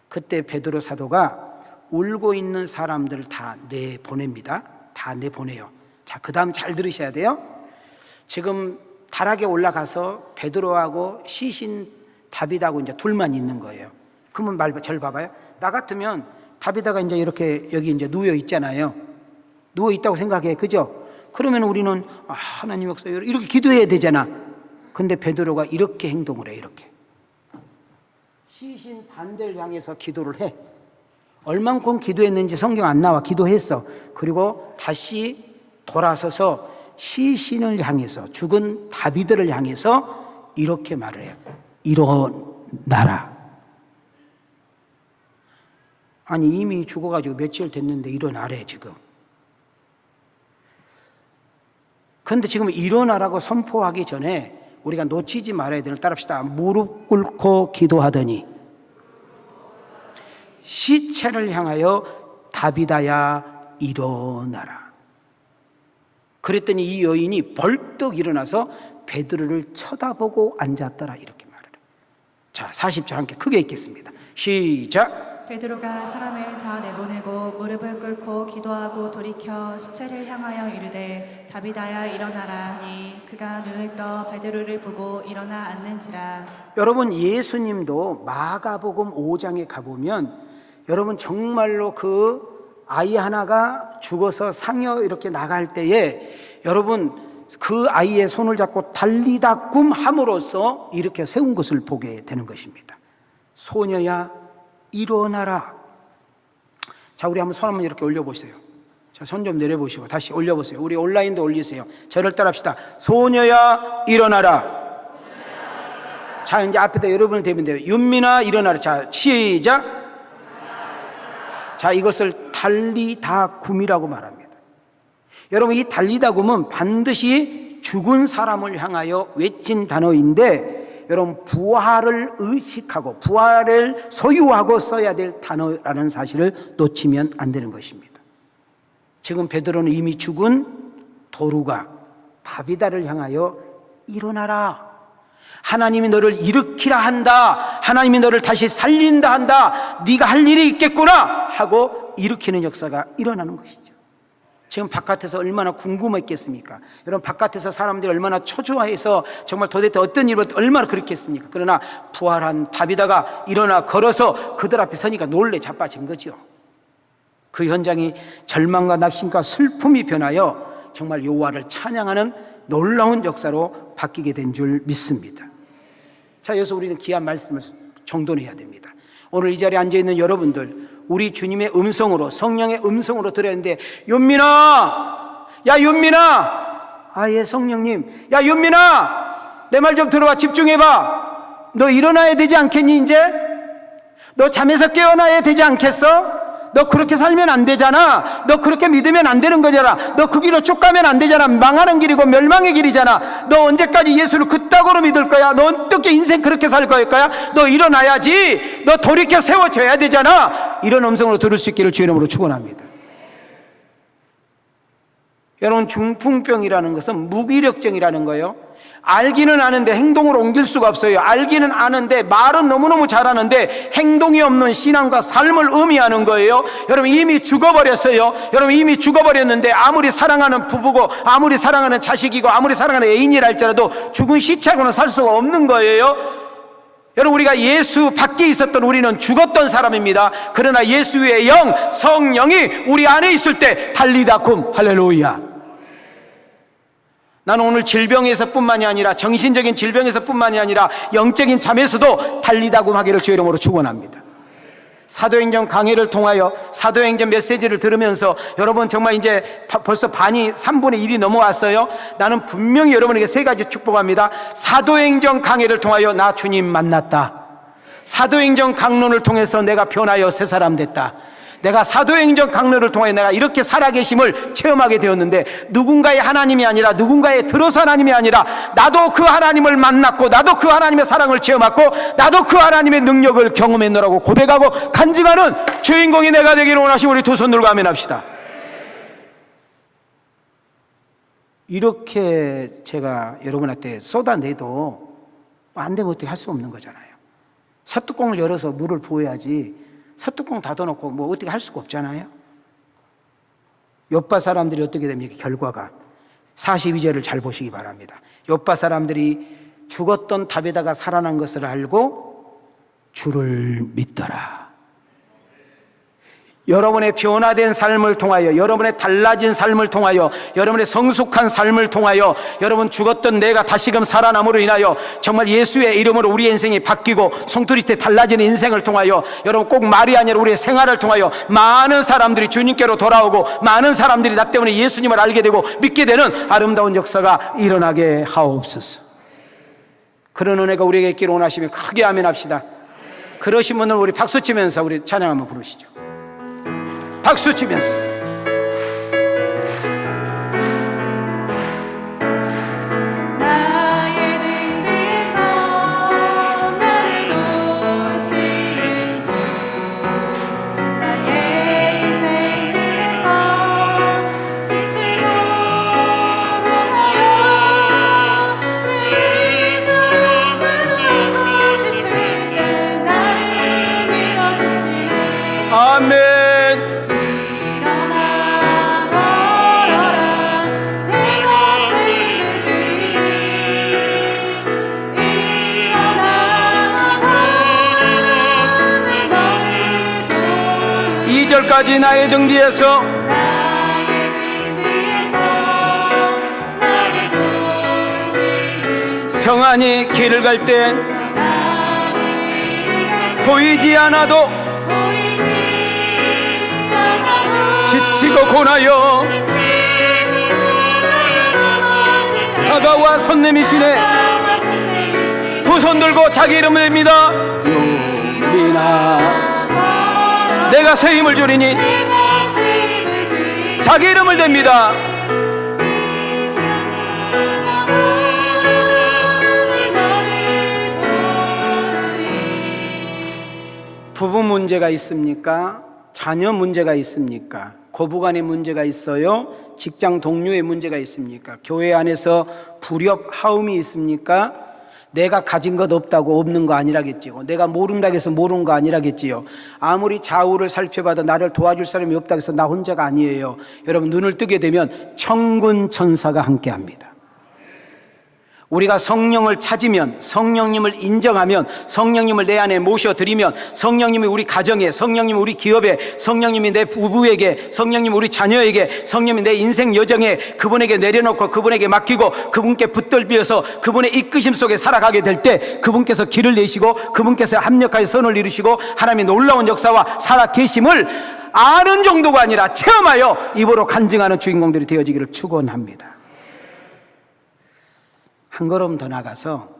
그때 베드로 사도가 울고 있는 사람들을 다 내보냅니다. 다 내보내요. 자, 그 다음 잘 들으셔야 돼요. 지금 다락에 올라가서 베드로하고 시신 다비다하고 이제 둘만 있는 거예요. 그러면 절 봐봐요. 나 같으면 다비다가 이제 이렇게 여기 이제 누워 있잖아요. 누워 있다고 생각해, 그죠? 그러면 우리는 하나님 역사 이렇게 기도해야 되잖아. 근데 베드로가 이렇게 행동을 해, 이렇게 시신 반대를 향해서 기도를 해. 얼만큼 기도했는지 성경 안 나와. 기도했어. 그리고 다시 돌아서서 시신을 향해서, 죽은 다비드를 향해서 이렇게 말을 해요. 일어나라. 아니 이미 죽어가지고 며칠 됐는데 일어나래 지금. 그런데 지금 일어나라고 선포하기 전에 우리가 놓치지 말아야 되는, 따라합시다. 무릎 꿇고 기도하더니 시체를 향하여 다비다야 일어나라. 그랬더니 이 여인이 벌떡 일어나서 베드로를 쳐다보고 앉았더라, 이렇게 말을 해요. 자, 40절 함께 크게 읽겠습니다. 시작. 베드로가 사람을 다 내보내고 무릎을 꿇고 기도하고 돌이켜 시체를 향하여 이르되 다비다야 일어나라 하니 그가 눈을 떠 베드로를 보고 일어나 앉는지라. 여러분 예수님도 마가복음 5장에 가보면 여러분 정말로 그 아이 하나가 죽어서 상여 이렇게 나갈 때에 여러분 그 아이의 손을 잡고 달리다 굼 함으로써 이렇게 세운 것을 보게 되는 것입니다. 소녀야 일어나라. 자, 우리 한번 손 한번 이렇게 올려보세요. 자, 손 좀 내려보시고 다시 올려보세요. 우리 온라인도 올리세요. 저를 따라합시다. 소녀야 일어나라. 자, 이제 앞에다 여러분을 대면 돼요. 윤민아 일어나라. 자, 시작. 자, 이것을 달리다 굼이라고 말합니다. 여러분 이 달리다 굼은 반드시 죽은 사람을 향하여 외친 단어인데, 여러분 부활을 의식하고 부활을 소유하고 써야 될 단어라는 사실을 놓치면 안 되는 것입니다. 지금 베드로는 이미 죽은 도르가 다비다를 향하여 일어나라. 하나님이 너를 일으키라 한다, 하나님이 너를 다시 살린다 한다, 네가 할 일이 있겠구나 하고 일으키는 역사가 일어나는 것이죠. 지금 바깥에서 얼마나 궁금했겠습니까? 여러분, 바깥에서 사람들이 얼마나 초조해서 정말 도대체 어떤 일을 얼마나 그렇겠습니까? 그러나 부활한 다비다가 일어나 걸어서 그들 앞에 서니까 놀래 자빠진 거죠. 그 현장이 절망과 낙심과 슬픔이 변하여 정말 여호와를 찬양하는 놀라운 역사로 바뀌게 된 줄 믿습니다. 자, 여기서 우리는 귀한 말씀을 정돈해야 됩니다. 오늘 이 자리에 앉아있는 여러분들, 우리 주님의 음성으로, 성령의 음성으로 들었는데, 윤민아, 야 윤민아, 아 예 성령님, 야 윤민아, 내 말 좀 들어봐, 집중해봐. 너 일어나야 되지 않겠니? 이제 너 잠에서 깨어나야 되지 않겠어? 너 그렇게 살면 안 되잖아. 너 그렇게 믿으면 안 되는 거잖아. 너 그 길로 쭉 가면 안 되잖아. 망하는 길이고 멸망의 길이잖아. 너 언제까지 예수를 그따구로 믿을 거야? 너 어떻게 인생 그렇게 살 거야? 너 일어나야지. 너 돌이켜 세워줘야 되잖아. 이런 음성으로 들을 수 있기를 주의 이름으로 축원합니다. 여러분, 중풍병이라는 것은 무기력증이라는 거예요. 알기는 아는데 행동으로 옮길 수가 없어요. 알기는 아는데 말은 너무너무 잘하는데 행동이 없는 신앙과 삶을 의미하는 거예요. 여러분, 이미 죽어버렸어요. 여러분, 이미 죽어버렸는데 아무리 사랑하는 부부고 아무리 사랑하는 자식이고 아무리 사랑하는 애인이라 할지라도 죽은 시체하고는 살 수가 없는 거예요. 여러분, 우리가 예수 밖에 있었던 우리는 죽었던 사람입니다. 그러나 예수의 영, 성령이 우리 안에 있을 때 달리다쿰, 할렐루야. 나는 오늘 질병에서뿐만이 아니라 정신적인 질병에서뿐만이 아니라 영적인 잠에서도 달리다굼 하기를 주의 이름으로 축원합니다. 사도행전 강해를 통하여 사도행전 메시지를 들으면서 여러분 정말 이제 벌써 반이 3분의 1이 넘어왔어요. 나는 분명히 여러분에게 세 가지 축복합니다. 사도행전 강해를 통하여 나 주님 만났다. 사도행전 강론을 통해서 내가 변하여 새 사람 됐다. 내가 사도행전 강론을 통해 내가 이렇게 살아계심을 체험하게 되었는데, 누군가의 하나님이 아니라, 누군가의 들어서 하나님이 아니라 나도 그 하나님을 만났고 나도 그 하나님의 사랑을 체험하고 나도 그 하나님의 능력을 경험했노라고 고백하고 간증하는 주인공이 내가 되기를 원하시고 우리 두 손 들고 아멘합시다. 이렇게 제가 여러분한테 쏟아내도 안 되면 어떻게 할 수 없는 거잖아요. 솥뚜껑을 열어서 물을 부어야지 솥뚜껑 닫아놓고 뭐 어떻게 할 수가 없잖아요. 욥바 사람들이 어떻게 됩니까? 결과가 42절을 잘 보시기 바랍니다. 욥바 사람들이 죽었던 다비다가 살아난 것을 알고 주를 믿더라. 여러분의 변화된 삶을 통하여, 여러분의 달라진 삶을 통하여, 여러분의 성숙한 삶을 통하여, 여러분 죽었던 내가 다시금 살아남으로 인하여 정말 예수의 이름으로 우리 인생이 바뀌고 송두리째 달라지는 인생을 통하여, 여러분 꼭 말이 아니라 우리의 생활을 통하여 많은 사람들이 주님께로 돌아오고 많은 사람들이 나 때문에 예수님을 알게 되고 믿게 되는 아름다운 역사가 일어나게 하옵소서. 그런 은혜가 우리에게 있기를 원하시면 크게 아멘합시다. 그러신 분들 우리 박수치면서 우리 찬양 한번 부르시죠. 박수 치면서 나의 등 뒤에서 나를 도우시는 주, 나의 인생 길에서 지치고 고나요 이토록 저주하고 싶을 때 나를 밀어주시네. 아멘. 까지 나의 등 뒤에서 평안히 길을 갈 땐 보이지 않아도 지치고 고나여 다가와 손 내미시네. 두 손 들고 자기 이름을 냅니다. 용민아 내가 새 힘을 주리니 자기 이름을 댑니다. 부부 문제가 있습니까? 자녀 문제가 있습니까? 고부간의 문제가 있어요? 직장 동료의 문제가 있습니까? 교회 안에서 불협 화음이 있습니까? 내가 가진 것 없다고 없는 거 아니라겠지요. 내가 모른다고 해서 모르는 거 아니라겠지요. 아무리 좌우를 살펴봐도 나를 도와줄 사람이 없다고 해서 나 혼자가 아니에요. 여러분, 눈을 뜨게 되면 천군 천사가 함께합니다. 우리가 성령을 찾으면, 성령님을 인정하면, 성령님을 내 안에 모셔드리면, 성령님이 우리 가정에, 성령님이 우리 기업에, 성령님이 내 부부에게, 성령님이 우리 자녀에게, 성령님이 내 인생 여정에 그분에게 내려놓고 그분에게 맡기고 그분께 붙들려서 그분의 이끄심 속에 살아가게 될 때 그분께서 길을 내시고 그분께서 합력하여 선을 이루시고 하나님의 놀라운 역사와 살아계심을 아는 정도가 아니라 체험하여 입으로 간증하는 주인공들이 되어지기를 축원합니다. 한 걸음 더 나가서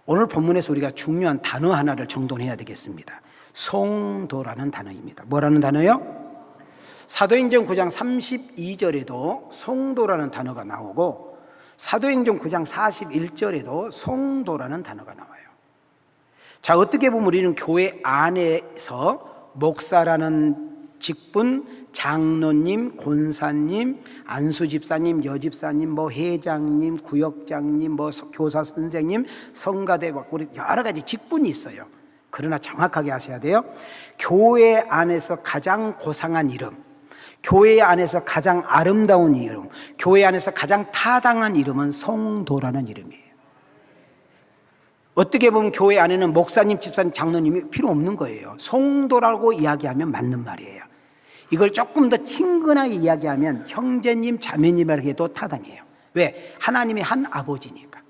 오늘 본문에서 우리가 중요한 단어 하나를 정돈해야 되겠습니다. 성도라는 단어입니다. 뭐라는 단어요? 사도행전 9장 32절에도 성도라는 단어가 나오고 사도행전 9장 41절에도 성도라는 단어가 나와요. 자, 어떻게 보면 우리는 교회 안에서 목사라는 직분, 장로님, 권사님, 안수집사님, 여집사님, 회장님, 구역장님, 교사 선생님, 성가대, 우리 여러 가지 직분이 있어요. 그러나 정확하게 하셔야 돼요. 교회 안에서 가장 고상한 이름, 교회 안에서 가장 아름다운 이름, 교회 안에서 가장 타당한 이름은 성도라는 이름이에요. 어떻게 보면 교회 안에는 목사님, 집사님, 장로님이 필요 없는 거예요. 성도라고 이야기하면 맞는 말이에요. 이걸 조금 더 친근하게 이야기하면 형제님, 자매님이라고 해도 타당해요. 왜? 하나님이 한 아버지니까.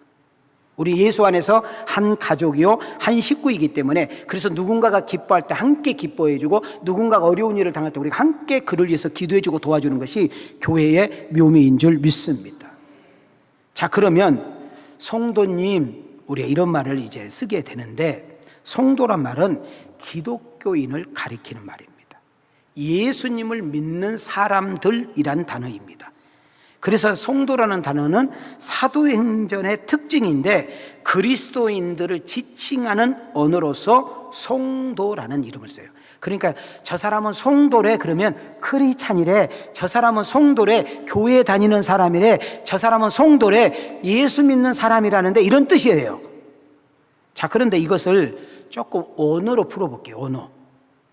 우리 예수 안에서 한 가족이요, 한 식구이기 때문에 그래서 누군가가 기뻐할 때 함께 기뻐해주고 누군가가 어려운 일을 당할 때 우리가 함께 그를 위해서 기도해주고 도와주는 것이 교회의 묘미인 줄 믿습니다. 자, 그러면 성도님, 우리가 이런 말을 이제 쓰게 되는데 성도란 말은 기독교인을 가리키는 말입니다. 예수님을 믿는 사람들이란 단어입니다. 그래서 성도라는 단어는 사도행전의 특징인데 그리스도인들을 지칭하는 언어로서 성도라는 이름을 써요. 그러니까 저 사람은 성도래 그러면 크리스찬이래, 저 사람은 성도래 교회 다니는 사람이래, 저 사람은 성도래 예수 믿는 사람이라는데 이런 뜻이에요. 자, 그런데 이것을 조금 언어로 풀어볼게요.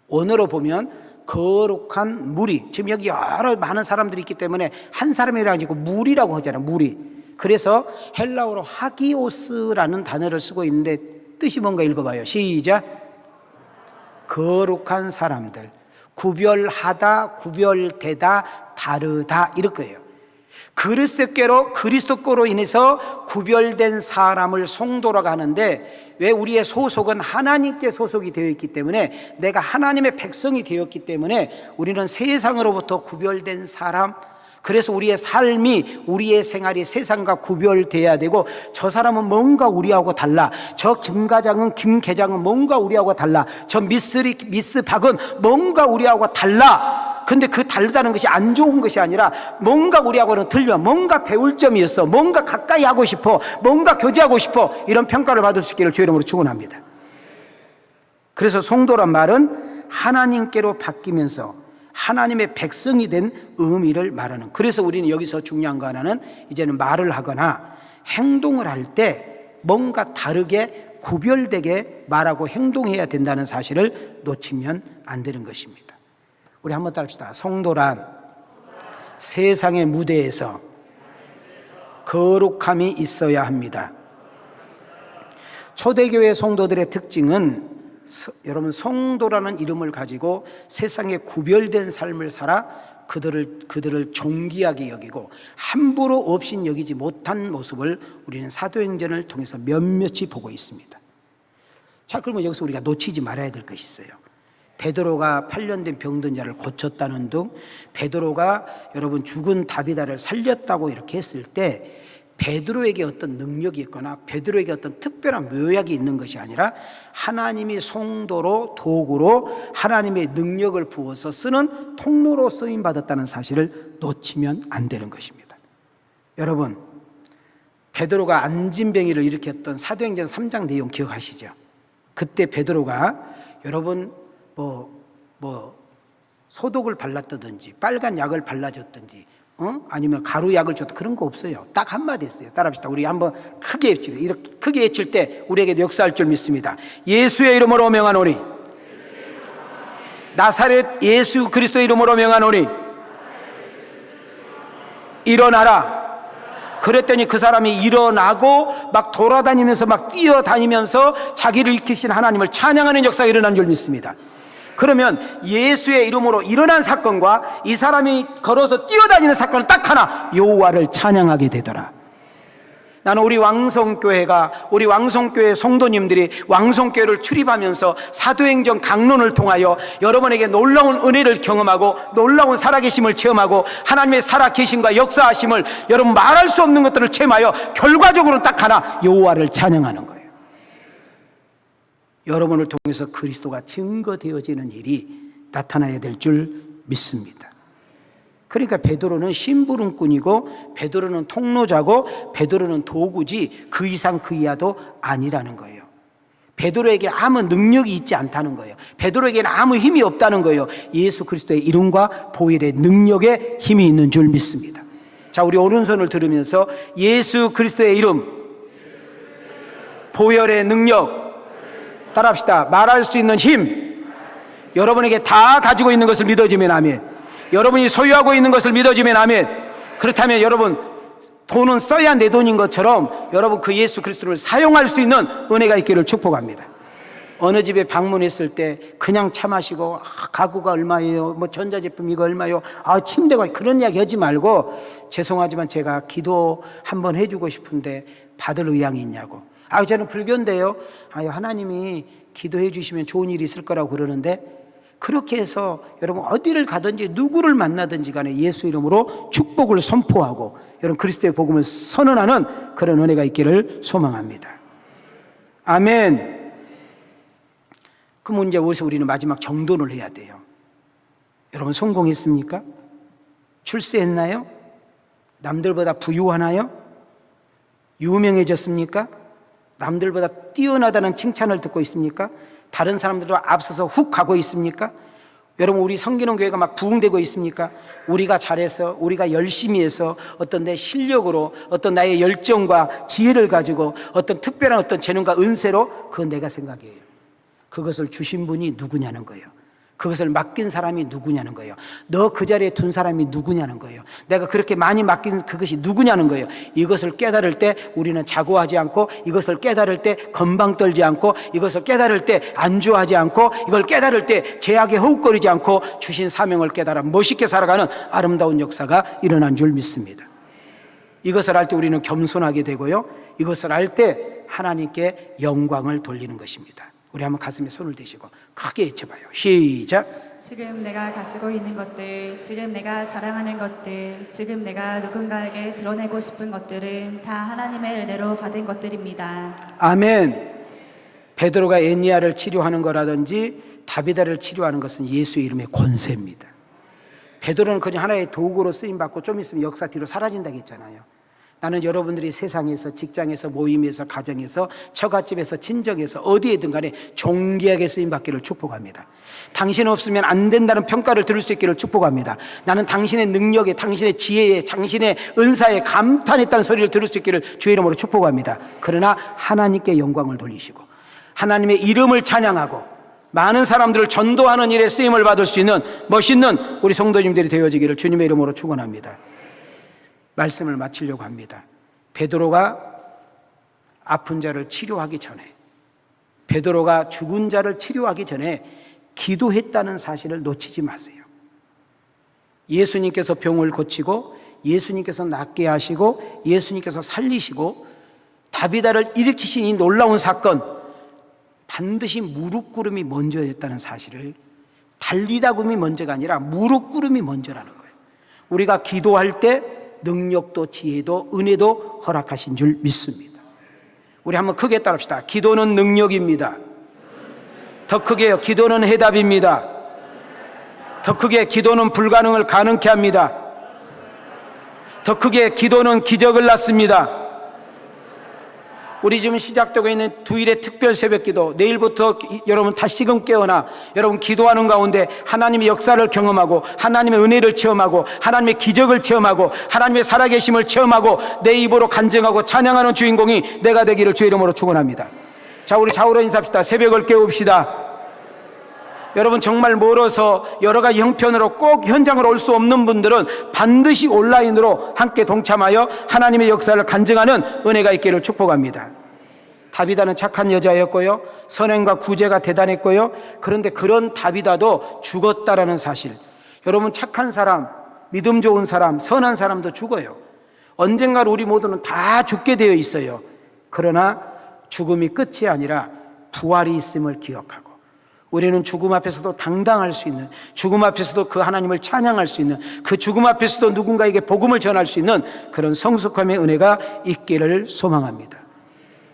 언어로 보면 거룩한 무리, 지금 여기 여러 많은 사람들이 있기 때문에 한 사람이라고 하지 무리라고 하잖아요. 무리. 그래서 헬라어로 하기오스라는 단어를 쓰고 있는데 뜻이 뭔가 읽어봐요. 시작. 거룩한 사람들, 구별하다, 구별되다, 다르다 이럴 거예요. 그리스도께로 인해서 구별된 사람을 성도라고 하는데 왜? 우리의 소속은 하나님께 소속이 되어 있기 때문에 내가 하나님의 백성이 되었기 때문에 우리는 세상으로부터 구별된 사람, 그래서 우리의 삶이, 우리의 생활이 세상과 구별돼야 되고 저 사람은 뭔가 우리하고 달라, 저 김과장은 김계장은 뭔가 우리하고 달라, 저 미스 박은 뭔가 우리하고 달라. 근데 그 다르다는 것이 안 좋은 것이 아니라 뭔가 우리하고는 틀려, 뭔가 배울 점이 있어, 뭔가 가까이 하고 싶어, 뭔가 교제하고 싶어, 이런 평가를 받을 수 있기를 주의 이름으로 축원합니다. 그래서 성도란 말은 하나님께로 바뀌면서 하나님의 백성이 된 의미를 말하는, 그래서 우리는 여기서 중요한 거 하나는 이제는 말을 하거나 행동을 할 때 뭔가 다르게 구별되게 말하고 행동해야 된다는 사실을 놓치면 안 되는 것입니다. 우리 한번 따라합시다. 성도란 세상의 무대에서 거룩함이 있어야 합니다. 초대교회 성도들의 특징은 여러분 성도라는 이름을 가지고 세상에 구별된 삶을 살아 그들을 존귀하게 여기고 함부로 없인 여기지 못한 모습을 우리는 사도행전을 통해서 몇몇이 보고 있습니다. 자, 그러면 여기서 우리가 놓치지 말아야 될 것이 있어요. 베드로가 8년 된 병든 자를 고쳤다는 등, 베드로가 여러분 죽은 다비다를 살렸다고 이렇게 했을 때 베드로에게 어떤 능력이 있거나 베드로에게 어떤 특별한 묘약이 있는 것이 아니라 하나님이 성도로, 도구로 하나님의 능력을 부어서 쓰는 통로로 쓰임받았다는 사실을 놓치면 안 되는 것입니다. 여러분, 베드로가 안진뱅이를 일으켰던 사도행전 3장 내용 기억하시죠? 그때 베드로가 여러분 소독을 발랐다든지 빨간 약을 발라줬든지 아니면 가루약을 줬다, 그런 거 없어요. 딱 한마디 했어요. 따라합시다. 우리 한번 크게 외치자. 이렇게 크게 외칠 때 우리에게도 역사할 줄 믿습니다. 예수의 이름으로 명하노니, 나사렛 예수 그리스도의 이름으로 명하노니 일어나라. 그랬더니 그 사람이 일어나고 막 돌아다니면서 막 뛰어다니면서 자기를 일으키신 하나님을 찬양하는 역사가 일어난 줄 믿습니다. 그러면 예수의 이름으로 일어난 사건과 이 사람이 걸어서 뛰어다니는 사건은 딱 하나, 여호와를 찬양하게 되더라. 나는 우리 왕성교회 성도님들이 왕성교회를 출입하면서 사도행전 강론을 통하여 여러분에게 놀라운 은혜를 경험하고 놀라운 살아계심을 체험하고 하나님의 살아계심과 역사하심을 여러분 말할 수 없는 것들을 체험하여 결과적으로는 딱 하나, 여호와를 찬양하는 거예요. 여러분을 통해서 그리스도가 증거되어지는 일이 나타나야 될 줄 믿습니다. 그러니까 베드로는 심부름꾼이고 베드로는 통로자고 베드로는 도구지 그 이상 그 이하도 아니라는 거예요. 베드로에게 아무 능력이 있지 않다는 거예요. 베드로에게는 아무 힘이 없다는 거예요. 예수 그리스도의 이름과 보혈의 능력에 힘이 있는 줄 믿습니다. 자, 우리 오른손을 들으면서 예수 그리스도의 이름, 보혈의 능력, 따라합시다. 말할 수 있는 힘, 여러분에게 다 가지고 있는 것을 믿어지면 아멘. 여러분이 소유하고 있는 것을 믿어지면 아멘. 그렇다면 여러분, 돈은 써야 내 돈인 것처럼 여러분 그 예수 그리스도를 사용할 수 있는 은혜가 있기를 축복합니다. 어느 집에 방문했을 때 그냥 차 마시고 가구가 얼마예요? 뭐 전자제품 이거 얼마예요? 침대가, 그런 이야기 하지 말고, 죄송하지만 제가 기도 한번 해주고 싶은데 받을 의향이 있냐고. 저는 불교인데요. 하나님이 기도해 주시면 좋은 일이 있을 거라고 그러는데, 그렇게 해서 여러분 어디를 가든지 누구를 만나든지 간에 예수 이름으로 축복을 선포하고 여러분 그리스도의 복음을 선언하는 그런 은혜가 있기를 소망합니다. 아멘. 그 문제 어디서 우리는 마지막 정돈을 해야 돼요. 여러분 성공했습니까? 출세했나요? 남들보다 부유하나요? 유명해졌습니까? 남들보다 뛰어나다는 칭찬을 듣고 있습니까? 다른 사람들과 앞서서 훅 가고 있습니까? 여러분, 우리 섬기는 교회가 막 부흥되고 있습니까? 우리가 잘해서, 우리가 열심히 해서 어떤 내 실력으로, 어떤 나의 열정과 지혜를 가지고 어떤 특별한 어떤 재능과 은세로, 그건 내가 생각해요. 그것을 주신 분이 누구냐는 거예요. 그것을 맡긴 사람이 누구냐는 거예요. 너 그 자리에 둔 사람이 누구냐는 거예요. 내가 그렇게 많이 맡긴 그것이 누구냐는 거예요. 이것을 깨달을 때 우리는 자고하지 않고, 이것을 깨달을 때 건방 떨지 않고, 이것을 깨달을 때 안주하지 않고, 이걸 깨달을 때 제약에 허욱거리지 않고 주신 사명을 깨달아 멋있게 살아가는 아름다운 역사가 일어난 줄 믿습니다. 이것을 알 때 우리는 겸손하게 되고요, 이것을 알 때 하나님께 영광을 돌리는 것입니다. 우리 한번 가슴에 손을 대시고 크게 외쳐봐요. 시작. 지금 내가 가지고 있는 것들, 지금 내가 자랑하는 것들, 지금 내가 누군가에게 드러내고 싶은 것들은 다 하나님의 은혜로 받은 것들입니다. 아멘. 베드로가 애니야를 치료하는 거라든지 다비다를 치료하는 것은 예수의 이름의 권세입니다. 베드로는 그냥 하나의 도구로 쓰임받고 좀 있으면 역사 뒤로 사라진다고 했잖아요. 나는 여러분들이 세상에서, 직장에서, 모임에서, 가정에서, 처갓집에서, 친정에서 어디에든 간에 존귀하게 쓰임받기를 축복합니다. 당신 없으면 안 된다는 평가를 들을 수 있기를 축복합니다. 나는 당신의 능력에, 당신의 지혜에, 당신의 은사에 감탄했다는 소리를 들을 수 있기를 주의 이름으로 축복합니다. 그러나 하나님께 영광을 돌리시고 하나님의 이름을 찬양하고 많은 사람들을 전도하는 일에 쓰임을 받을 수 있는 멋있는 우리 성도님들이 되어지기를 주님의 이름으로 축원합니다. 말씀을 마치려고 합니다. 베드로가 아픈 자를 치료하기 전에, 베드로가 죽은 자를 치료하기 전에 기도했다는 사실을 놓치지 마세요. 예수님께서 병을 고치고, 예수님께서 낫게 하시고, 예수님께서 살리시고, 다비다를 일으키신 이 놀라운 사건, 반드시 무릎 꿇음이 먼저였다는 사실을, 달리다 굼이 먼저가 아니라 무릎 꿇음이 먼저라는 거예요. 우리가 기도할 때 능력도 지혜도 은혜도 허락하신 줄 믿습니다. 우리 한번 크게 따라합시다. 기도는 능력입니다. 더 크게요. 기도는 해답입니다. 더 크게, 기도는 불가능을 가능케 합니다. 더 크게, 기도는 기적을 낳습니다. 우리 지금 시작되고 있는 주일의 특별 새벽기도, 내일부터 여러분 다시금 깨어나 여러분 기도하는 가운데 하나님의 역사를 경험하고 하나님의 은혜를 체험하고 하나님의 기적을 체험하고 하나님의 살아계심을 체험하고 내 입으로 간증하고 찬양하는 주인공이 내가 되기를 주의 이름으로 축원합니다. 자, 우리 좌우로 인사합시다. 새벽을 깨웁시다. 여러분 정말 멀어서 여러 가지 형편으로 꼭 현장으로 올 수 없는 분들은 반드시 온라인으로 함께 동참하여 하나님의 역사를 간증하는 은혜가 있기를 축복합니다. 다비다는 착한 여자였고요, 선행과 구제가 대단했고요. 그런데 그런 다비다도 죽었다라는 사실, 여러분 착한 사람, 믿음 좋은 사람, 선한 사람도 죽어요. 언젠가 우리 모두는 다 죽게 되어 있어요. 그러나 죽음이 끝이 아니라 부활이 있음을 기억하고 우리는 죽음 앞에서도 당당할 수 있는, 죽음 앞에서도 그 하나님을 찬양할 수 있는, 그 죽음 앞에서도 누군가에게 복음을 전할 수 있는 그런 성숙함의 은혜가 있기를 소망합니다.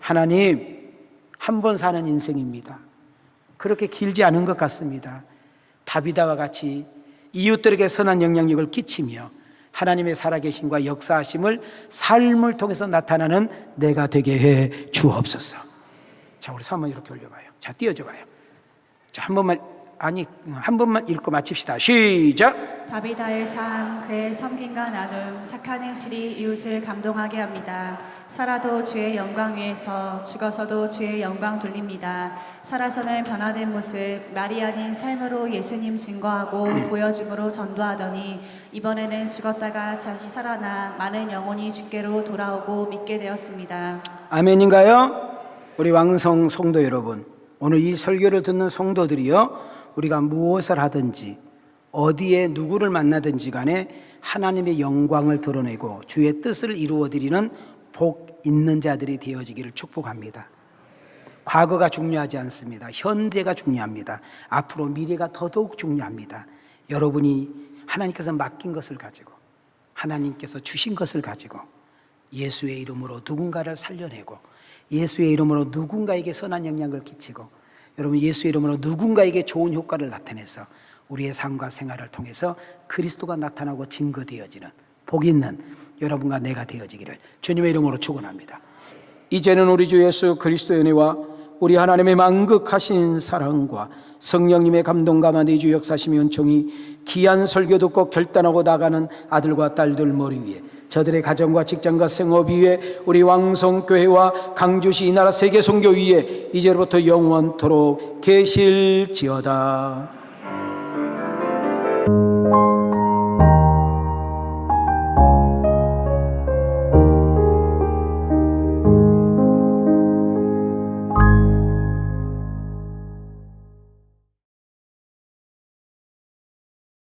하나님, 한 번 사는 인생입니다. 그렇게 길지 않은 것 같습니다. 다비다와 같이 이웃들에게 선한 영향력을 끼치며 하나님의 살아계심과 역사하심을 삶을 통해서 나타나는 내가 되게 해 주옵소서. 자, 우리 손 한번 이렇게 올려봐요. 자, 띄워줘봐요. 자, 한 번만 읽고 마칩시다. 시작. 다비다의 삶, 그의 섬김과 나눔, 착한 행실이 이웃을 감동하게 합니다. 살아도 주의 영광 위에서, 죽어서도 주의 영광 돌립니다. 살아서는 변화된 모습, 말이 아닌 삶으로 예수님 증거하고 보여줌으로 전도하더니 이번에는 죽었다가 다시 살아나 많은 영혼이 주께로 돌아오고 믿게 되었습니다. 아멘인가요? 우리 왕성 성도 여러분, 오늘 이 설교를 듣는 성도들이요, 우리가 무엇을 하든지 어디에 누구를 만나든지 간에 하나님의 영광을 드러내고 주의 뜻을 이루어드리는 복 있는 자들이 되어지기를 축복합니다. 과거가 중요하지 않습니다. 현재가 중요합니다. 앞으로 미래가 더더욱 중요합니다. 여러분이 하나님께서 맡긴 것을 가지고, 하나님께서 주신 것을 가지고 예수의 이름으로 누군가를 살려내고, 예수의 이름으로 누군가에게 선한 영향을 끼치고, 여러분 예수의 이름으로 누군가에게 좋은 효과를 나타내서 우리의 삶과 생활을 통해서 그리스도가 나타나고 증거되어지는 복 있는 여러분과 내가 되어지기를 주님의 이름으로 축원합니다. 이제는 우리 주 예수 그리스도의 은혜와 우리 하나님의 만극하신 사랑과 성령님의 감동과 만대주 역사심의 은총이 귀한 설교 듣고 결단하고 나가는 아들과 딸들 머리 위에, 저들의 가정과 직장과 생업 위에, 우리 왕성교회와 강주시 이 나라 세계선교 위에 이제로부터 영원토록 계실지어다.